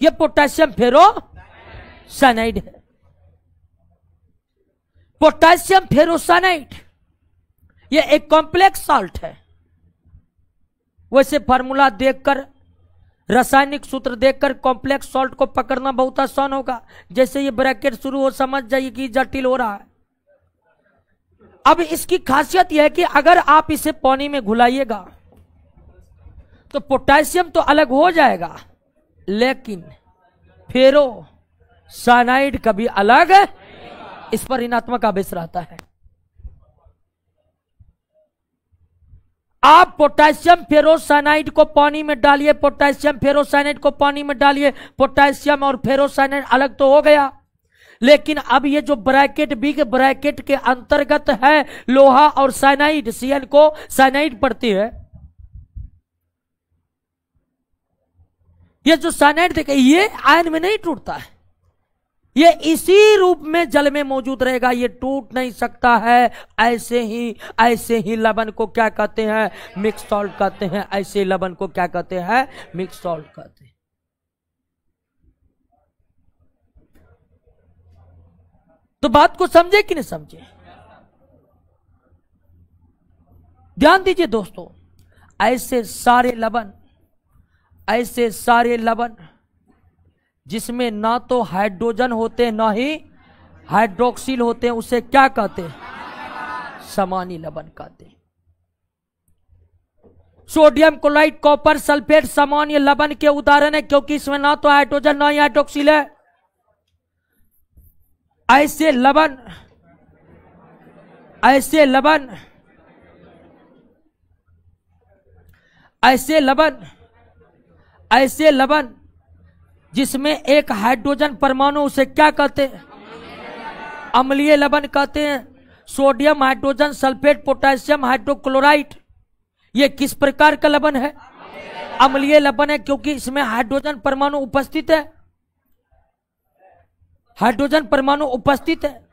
यह पोटेशियम फेरो साइनाइड है। पोटेशियम फेरोसाइनाइड यह एक कॉम्प्लेक्स सॉल्ट है। वैसे फार्मूला देखकर, रासायनिक सूत्र देखकर कॉम्प्लेक्स सॉल्ट को पकड़ना बहुत आसान होगा। जैसे ये ब्रैकेट शुरू हो, समझ जाइए कि जटिल हो रहा है। अब इसकी खासियत यह है कि अगर आप इसे पानी में घुलाइएगा तो पोटेशियम तो अलग हो जाएगा, लेकिन फेरो साइनाइड कभी अलग इस पर ऋणात्मक आवेश रहता है। आप पोटेशियम फेरोसाइनाइड को पानी में डालिए, पोटेशियम फेरोसाइनाइड को पानी में डालिए, पोटेशियम और फेरोसाइनाइड अलग तो हो गया, लेकिन अब ये जो ब्रैकेट बिग ब्रैकेट के अंतर्गत है लोहा और साइनाइड, सीएन को साइनाइड पड़ती है, ये जो साइनाइड देखे ये आयन में नहीं टूटता है, ये इसी रूप में जल में मौजूद रहेगा, ये टूट नहीं सकता है। ऐसे ही लवण को क्या कहते हैं? मिक्स सॉल्ट कहते हैं। ऐसे लवण को क्या कहते हैं? मिक्स सॉल्ट कहते हैं। तो बात को समझे कि नहीं समझे? ध्यान दीजिए दोस्तों, ऐसे सारे लवण जिसमें ना तो हाइड्रोजन होते ना ही हाइड्रोक्सिल होते हैं, उसे क्या कहते हैं? समानी लवण कहते हैं। सोडियम क्लोराइड, कॉपर सल्फेट सामान्य लवण के उदाहरण है, क्योंकि इसमें ना तो हाइड्रोजन ना ही हाइड्रोक्सिल है। ऐसे लवण जिसमें एक हाइड्रोजन परमाणु, उसे क्या कहते हैं? अम्लीय लवण कहते हैं। Sodium hydrogen sulphate potassium hydrochloride, ये किस प्रकार का लवण है? अम्लीय लवण है, क्योंकि इसमें हाइड्रोजन परमाणु उपस्थित है। हाइड्रोजन परमाणु उपस्थित है।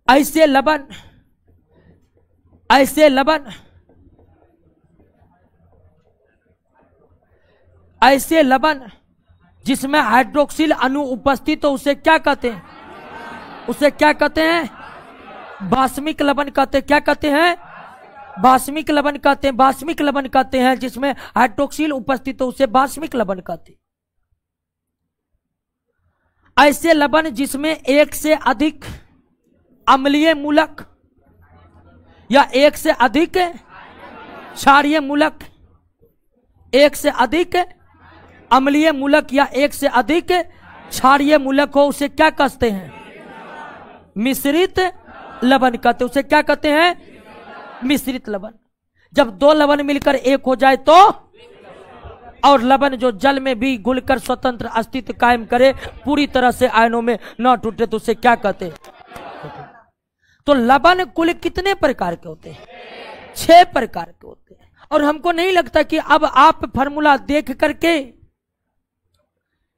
ऐसे लवण जिसमें हाइड्रोक्सिल अणु उपस्थित हो, उसे क्या कहते हैं? उसे क्या कहते हैं? बाष्मिक लवण कहते हैं। क्या कहते हैं? बाष्मिक लवण कहते हैं। बाष्मिक लवण कहते हैं जिसमें हाइड्रोक्सिल उपस्थित हो, उसे बाष्मिक लवण कहते हैं। ऐसे लवण जिसमें एक से अधिक अम्लीय मूलक या एक से अधिक क्षारीय मूलक, एक से अधिक अम्लीय मूलक या एक से अधिक क्षारीय मूलक हो, उसे क्या कहते हैं? मिश्रित लवण कहते हैं। उसे क्या कहते हैं? मिश्रित लवण। जब दो लवण मिलकर एक हो जाए तो, और लवण जो जल में भी घुलकर स्वतंत्र अस्तित्व कायम करे, पूरी तरह से आयनों में न टूटे, तो उसे क्या कहते हैं? तो लवण कुल कितने प्रकार के होते हैं? 6 प्रकार के होते हैं। और हमको नहीं लगता कि अब आप फॉर्मूला देख करके,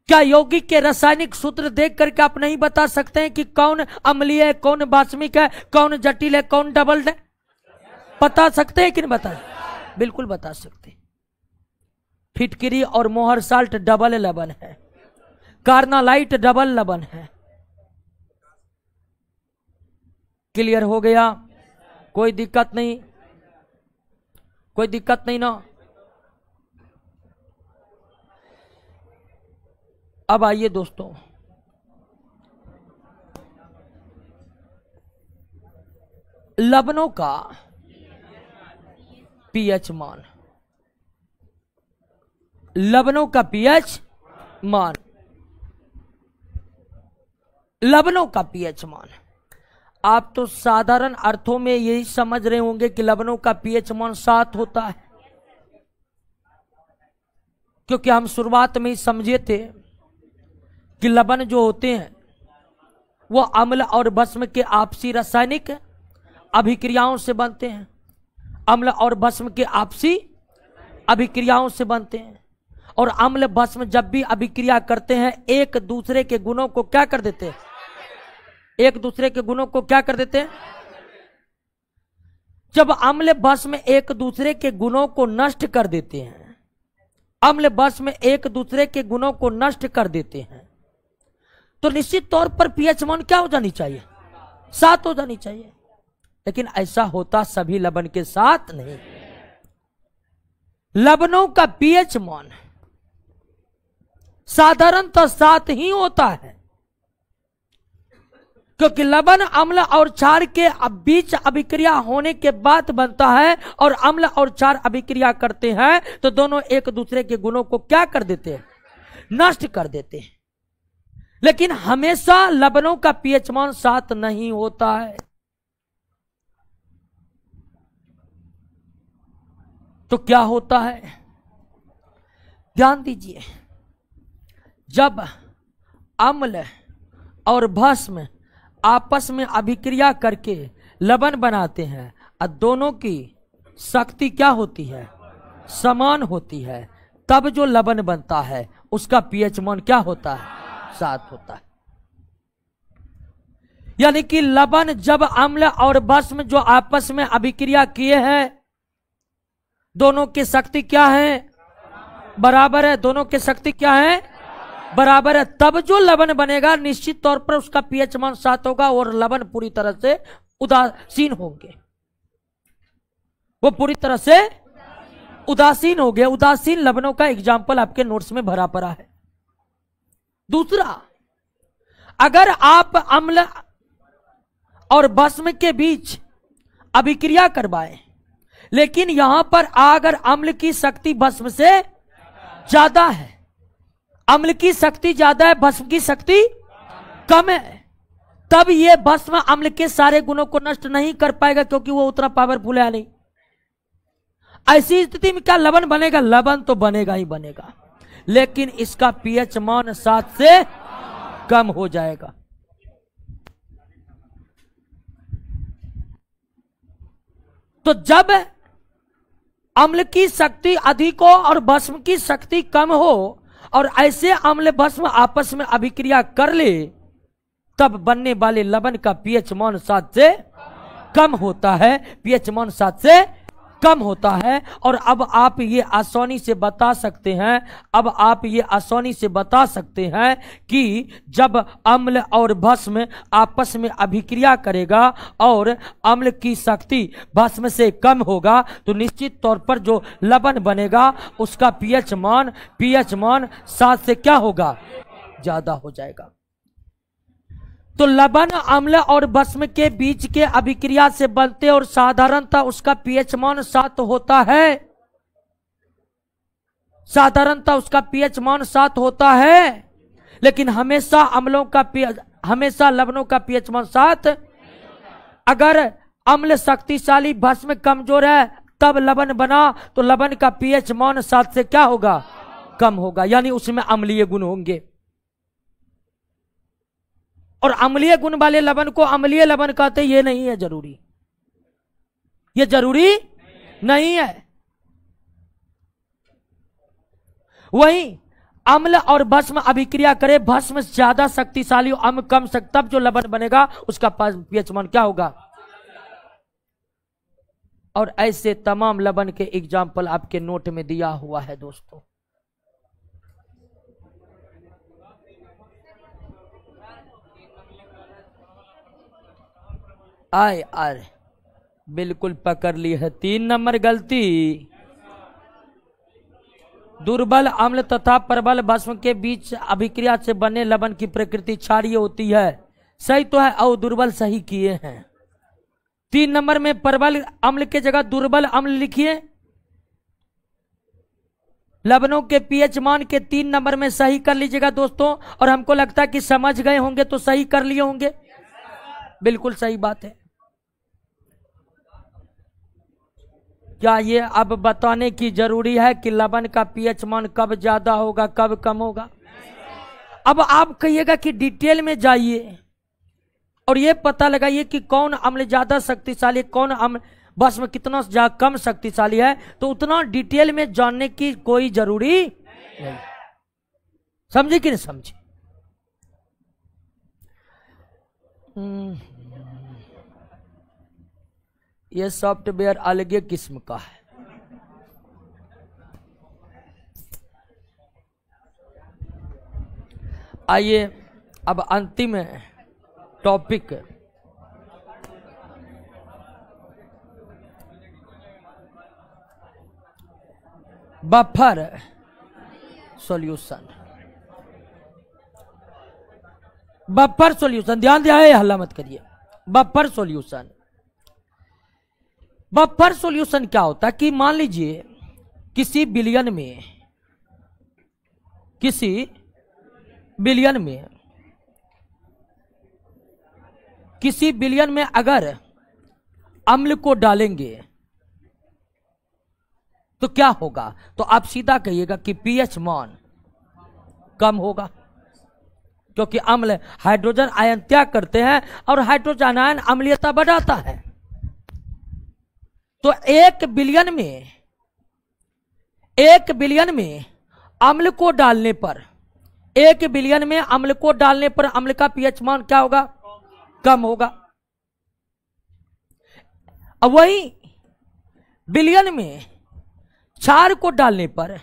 क्या यौगिक के रासायनिक सूत्र देख करके आप नहीं बता सकते हैं कि कौन अम्लीय है, कौन बाष्मिक है, कौन जटिल है, कौन डबल्ड है? बता सकते हैं कि नहीं बता? बिल्कुल बता सकते हैं। फिटकिरी और मोहर साल्ट डबल लवण है, कार्नालाइट डबल लवण है। क्लियर हो गया? कोई दिक्कत नहीं? कोई दिक्कत नहीं ना? अब आइए दोस्तों, लवणों का पीएच मान। लवणों का पीएच मान। लवणों का पीएच मान आप तो साधारण अर्थों में यही समझ रहे होंगे कि लवणों का पीएच मान 7 होता है, क्योंकि हम शुरुआत में ही समझे थे कि लवण जो होते हैं वो अम्ल और भस्म के आपसी रासायनिक अभिक्रियाओं से बनते हैं। अम्ल और भस्म के आपसी अभिक्रियाओं से बनते हैं, और अम्ल भस्म जब भी अभिक्रिया करते हैं एक दूसरे के गुणों को क्या कर देते हैं? एक दूसरे के गुणों को क्या कर देते हैं? जब अम्ल भस्म एक दूसरे के गुणों को नष्ट कर देते हैं, अम्ल भस्म एक दूसरे के गुणों को नष्ट कर देते हैं, तो निश्चित तौर पर पीएच मान क्या हो जानी चाहिए? 7 हो जानी चाहिए। लेकिन ऐसा होता सभी लवण के साथ नहीं। लवणों का पीएच मान साधारणतः 7 ही होता है, क्योंकि लवण अम्ल और क्षार के बीच अभिक्रिया होने के बाद बनता है, और अम्ल और क्षार अभिक्रिया करते हैं तो दोनों एक दूसरे के गुणों को क्या कर देते हैं, नष्ट कर देते हैं। लेकिन हमेशा लवणों का पीएच मान 7 नहीं होता है। तो क्या होता है, ध्यान दीजिए। जब अम्ल और भस्म आपस में अभिक्रिया करके लवण बनाते हैं और दोनों की शक्ति क्या होती है, समान होती है, तब जो लवण बनता है उसका पीएच मान क्या होता है, 7 होता है। यानी कि लवण जब अम्ल और भस्म जो आपस में अभिक्रिया किए हैं, दोनों की शक्ति क्या है, बराबर है, दोनों की शक्ति क्या है, बराबर है, तब जो लवण बनेगा निश्चित तौर पर उसका पीएच मान 7 होगा और लवण पूरी तरह से उदासीन होंगे, वो पूरी तरह से उदासीन हो गए। उदासीन लवणों का एग्जाम्पल आपके नोट्स में भरा पड़ा है। दूसरा, अगर आप अम्ल और भस्म के बीच अभिक्रिया करवाएं, लेकिन यहां पर अगर अम्ल की शक्ति भस्म से ज्यादा है, अम्ल की शक्ति ज्यादा है, भस्म की शक्ति कम है, तब यह भस्म अम्ल के सारे गुणों को नष्ट नहीं कर पाएगा, क्योंकि वो उतना पावरफुल है नहीं। ऐसी स्थिति में क्या लवण बनेगा, लवण तो बनेगा ही बनेगा, लेकिन इसका पीएच मान 7 से कम हो जाएगा। तो जब अम्ल की शक्ति अधिक हो और भस्म की शक्ति कम हो और ऐसे अम्ल भस्म आपस में अभिक्रिया कर ले, तब बनने वाले लवण का पीएच मान 7 से कम होता है, पीएच मान 7 से कम होता है। और अब आप ये आसानी से बता सकते हैं, अब आप ये आसानी से बता सकते हैं कि जब अम्ल और भस्म आपस में अभिक्रिया करेगा और अम्ल की शक्ति भस्म से कम होगा, तो निश्चित तौर पर जो लवण बनेगा उसका पीएच मान 7 से क्या होगा, ज्यादा हो जाएगा। तो लवण अम्ल और भस्म के बीच के अभिक्रिया से बनते और साधारणतः उसका पीएच मान 7 होता है, साधारणतः उसका पीएच मान 7 होता है। लेकिन हमेशा हमेशा लवणों का पीएच मान 7। अगर अम्ल शक्तिशाली भस्म कमजोर है तब लवण बना, तो लवण का पीएच मान 7 से क्या होगा, कम होगा, यानी उसमें अम्लीय गुण होंगे। और अम्लीय गुण वाले लवण को अम्लीय लवण कहते, ये नहीं है जरूरी, ये जरूरी नहीं है। वहीं अम्ल और भस्म अभिक्रिया करे, भस्म ज्यादा शक्तिशाली, अम्ल कम शक्ति, तब जो लवण बनेगा उसका पीएच मान क्या होगा। और ऐसे तमाम लवण के एग्जाम्पल आपके नोट में दिया हुआ है दोस्तों। आए बिल्कुल पकड़ ली है। 3 नंबर गलती, दुर्बल अम्ल तथा प्रबल भस्म के बीच अभिक्रिया से बने लवण की प्रकृति क्षारीय होती है। सही तो है, और दुर्बल सही किए हैं। 3 नंबर में प्रबल अम्ल के जगह दुर्बल अम्ल लिखिए। लवणों के पीएच मान के 3 नंबर में सही कर लीजिएगा दोस्तों। और हमको लगता है कि समझ गए होंगे तो सही कर लिए होंगे। बिल्कुल सही बात है। क्या ये अब बताने की जरूरी है कि लवण का पीएच मान कब ज्यादा होगा कब कम होगा? अब आप कहिएगा कि डिटेल में जाइए और ये पता लगाइए कि कौन अम्ल ज्यादा शक्तिशाली, कौन अम्ल भस्म कितना कम शक्तिशाली है, तो उतना डिटेल में जानने की कोई जरूरी नहीं। समझे कि नहीं समझे? ये सॉफ्टवेयर अलग किस्म का है। आइए अब अंतिम topic, buffer solution. Buffer solution, ध्यान दिया है, हल्ला मत करिए। बफर सॉल्यूशन, बफर सॉल्यूशन क्या होता है कि मान लीजिए किसी बिलियन में अगर अम्ल को डालेंगे तो क्या होगा? तो आप सीधा कहिएगा कि पीएच मान कम होगा, क्योंकि अम्ल हाइड्रोजन आयन त्याग करते हैं और हाइड्रोजन आयन अम्लीयता बढ़ाता है। तो एक बिलियन में अम्ल को डालने पर, अम्ल का पीएच मान क्या होगा? कम होगा। अब वही बिलियन में क्षार को डालने पर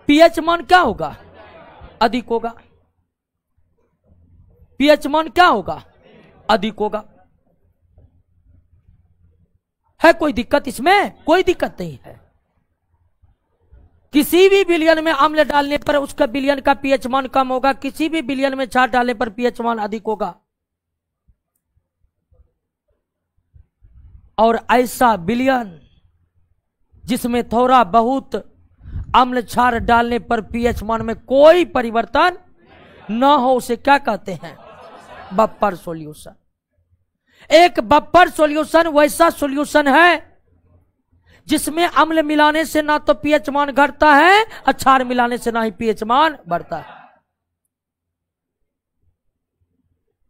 पीएच मान क्या होगा? अधिक होगा। पीएच मान क्या होगा? अधिक होगा। है कोई दिक्कत इसमें? कोई दिक्कत नहीं है। किसी भी बिलियन में अम्ल डालने पर उसका बिलियन का पीएच मान कम होगा, किसी भी बिलियन में क्षार डालने पर पीएच मान अधिक होगा। और ऐसा बिलियन जिसमें थोड़ा बहुत अम्ल क्षार डालने पर पीएच मान में कोई परिवर्तन न हो, उसे क्या कहते हैं? Buffer solution. एक बफर सॉल्यूशन वैसा सॉल्यूशन है जिसमें अम्ल मिलाने से ना तो पीएच मान घटता है और क्षार मिलाने से ना ही पीएच मान बढ़ता है।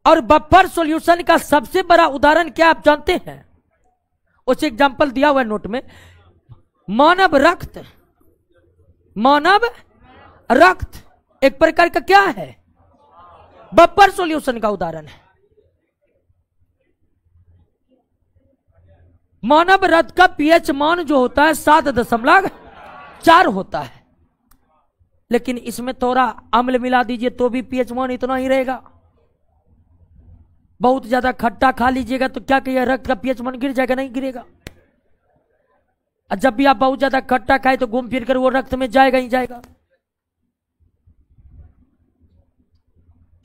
और बफर सॉल्यूशन का सबसे बड़ा उदाहरण क्या आप जानते हैं? उस एग्जांपल दिया हुआ है नोट में। मानव रक्त एक प्रकार का क्या है? बफर सॉल्यूशन का उदाहरण है। मानव रक्त का पीएच मान जो होता है 7.4 होता है, लेकिन इसमें थोड़ा अम्ल मिला दीजिए तो भी पीएच मान इतना ही रहेगा। बहुत ज्यादा खट्टा खा लीजिएगा तो क्या कहिए, रक्त का पीएच मान गिर जाएगा? नहीं गिरेगा। और जब भी आप बहुत ज्यादा खट्टा खाए तो घूम फिर कर वो रक्त में जाएगा ही जाएगा।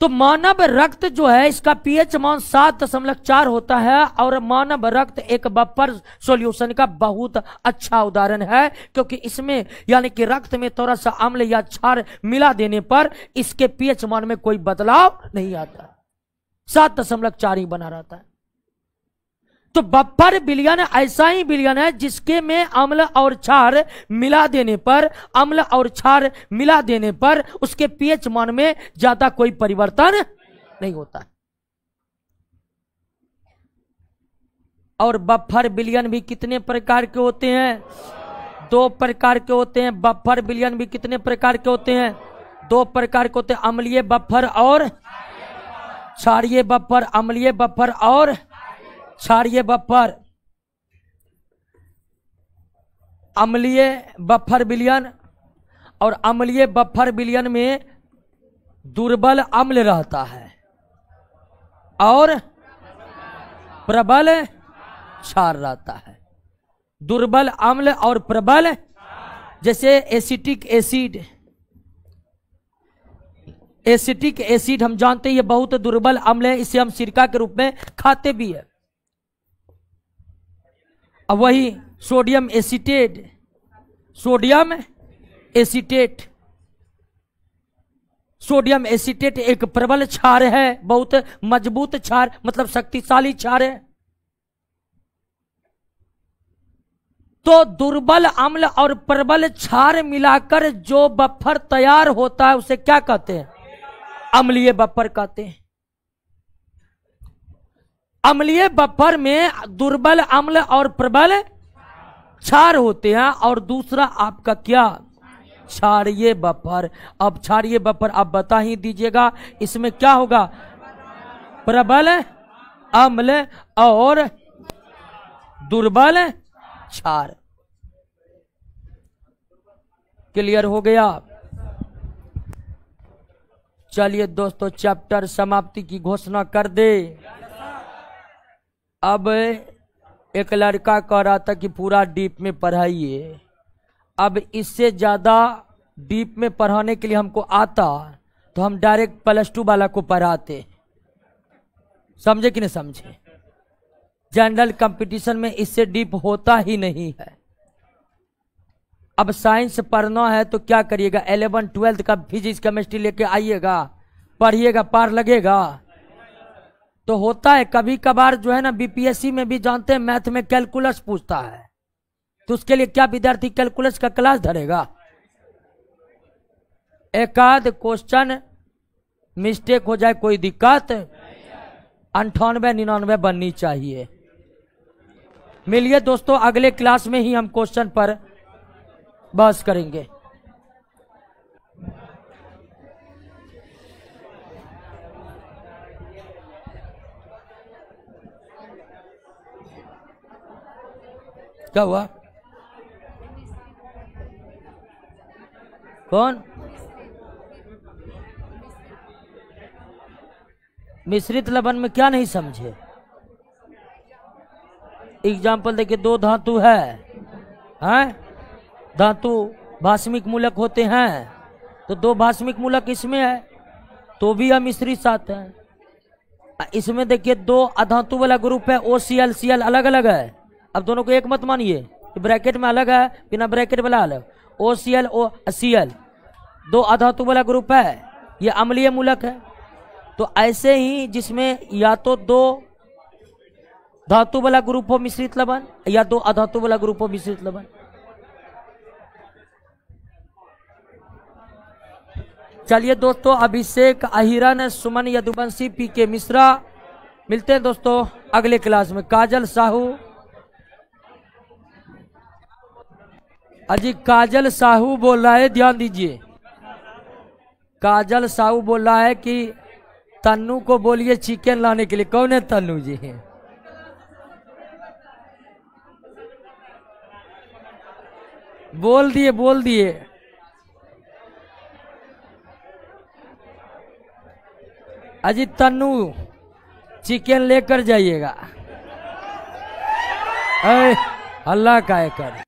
तो मानव रक्त जो है इसका पीएच मान 7.4 होता है, और मानव रक्त एक बफर सॉल्यूशन का बहुत अच्छा उदाहरण है, क्योंकि इसमें यानी कि रक्त में थोड़ा सा अम्ल या क्षार मिला देने पर इसके पीएच मान में कोई बदलाव नहीं आता, 7.4 ही बना रहता है। तो बफर बिलियन ऐसा ही बिलियन है जिसके में अम्ल और क्षार मिला देने पर उसके पीएच मान में ज्यादा कोई परिवर्तन नहीं होता है। और बफर बिलियन भी कितने प्रकार के होते हैं? 2 प्रकार के होते हैं। बफर बिलियन भी कितने प्रकार के होते हैं? 2 प्रकार के होते हैं, अम्लीय बफर और क्षारीय बफर। अम्लीय बफर और क्षारीय बफर। अम्लीय बफर बिलियन और अम्लीय बफर बिलियन में दुर्बल अम्ल रहता है और प्रबल क्षार रहता है। दुर्बल अम्ल और प्रबल, जैसे एसिटिक एसिड हम जानते हैं ये बहुत दुर्बल अम्ल है, इसे हम सिरका के रूप में खाते भी है। अब वही सोडियम एसीटेट एक प्रबल क्षार है, बहुत मजबूत क्षार, मतलब शक्तिशाली क्षार है। तो दुर्बल अम्ल और प्रबल क्षार मिलाकर जो बफर तैयार होता है उसे क्या कहते हैं? अम्लीय बफर कहते हैं। अम्लीय बफर में दुर्बल अम्ल और प्रबल क्षार होते हैं, और दूसरा आपका क्या? क्षारीय बफर। अब क्षारीय बफर आप बता ही दीजिएगा, इसमें क्या होगा? प्रबल अम्ल और दुर्बल क्षार। क्लियर हो गया? चलिए दोस्तों, चैप्टर समाप्ति की घोषणा कर दे। अब एक लड़का कह रहा था कि पूरा डीप में पढ़ाइए। अब इससे ज्यादा डीप में पढ़ाने के लिए हमको आता तो हम डायरेक्ट +2 वाला को पढ़ाते। समझे कि नहीं समझे? जनरल कंपटीशन में इससे डीप होता ही नहीं है। अब साइंस पढ़ना है तो क्या करिएगा, 11 12 का फिजिक्स केमिस्ट्री लेके आइएगा, पढ़िएगा, पार लगेगा? तो होता है कभी कभार जो है ना, बीपीएससी में भी जानते हैं मैथ में कैलकुलस पूछता है, तो उसके लिए क्या विद्यार्थी कैलकुलस का क्लास धरेगा? एक आध क्वेश्चन मिस्टेक हो जाए कोई दिक्कत, 98 99 बननी चाहिए। मिलिए दोस्तों, अगले क्लास में ही हम क्वेश्चन पर बहस करेंगे। क्या हुआ? कौन? मिश्रित लवण में क्या नहीं समझे? एग्जाम्पल देखिए, दो धातु है, हैं? धातु भास्मिक मूलक होते हैं, तो दो भास्मिक मूलक इसमें है तो भी हम मिश्रित साथ हैं। इसमें देखिए दो अधातु वाला ग्रुप है, OCl Cl अलग अलग है। अब दोनों को एक मत मानिए, ब्रैकेट में अलग है, बिना ब्रैकेट वाला अलग। OCl Cl दो अधातु वाला ग्रुप है, ये अम्लीय मूलक है। तो ऐसे ही जिसमें या तो दो धातु वाला ग्रुप हो मिश्रित लवण, या दो अधातु वाला ग्रुप हो मिश्रित लवण। चलिए दोस्तों, अभिषेक, अहिरन, सुमन, यदुवंशी, PK मिश्रा, मिलते हैं दोस्तों अगले क्लास में। काजल साहू, अजी काजल साहू बोल रहा है, ध्यान दीजिए। काजल साहू बोल रहा है कि तन्नू को बोलिए चिकन लाने के लिए। कौन है तन्नू जी? बोल दिए, बोल दिए। अजी तन्नू चिकन लेकर जाइएगा। अल्लाह का कर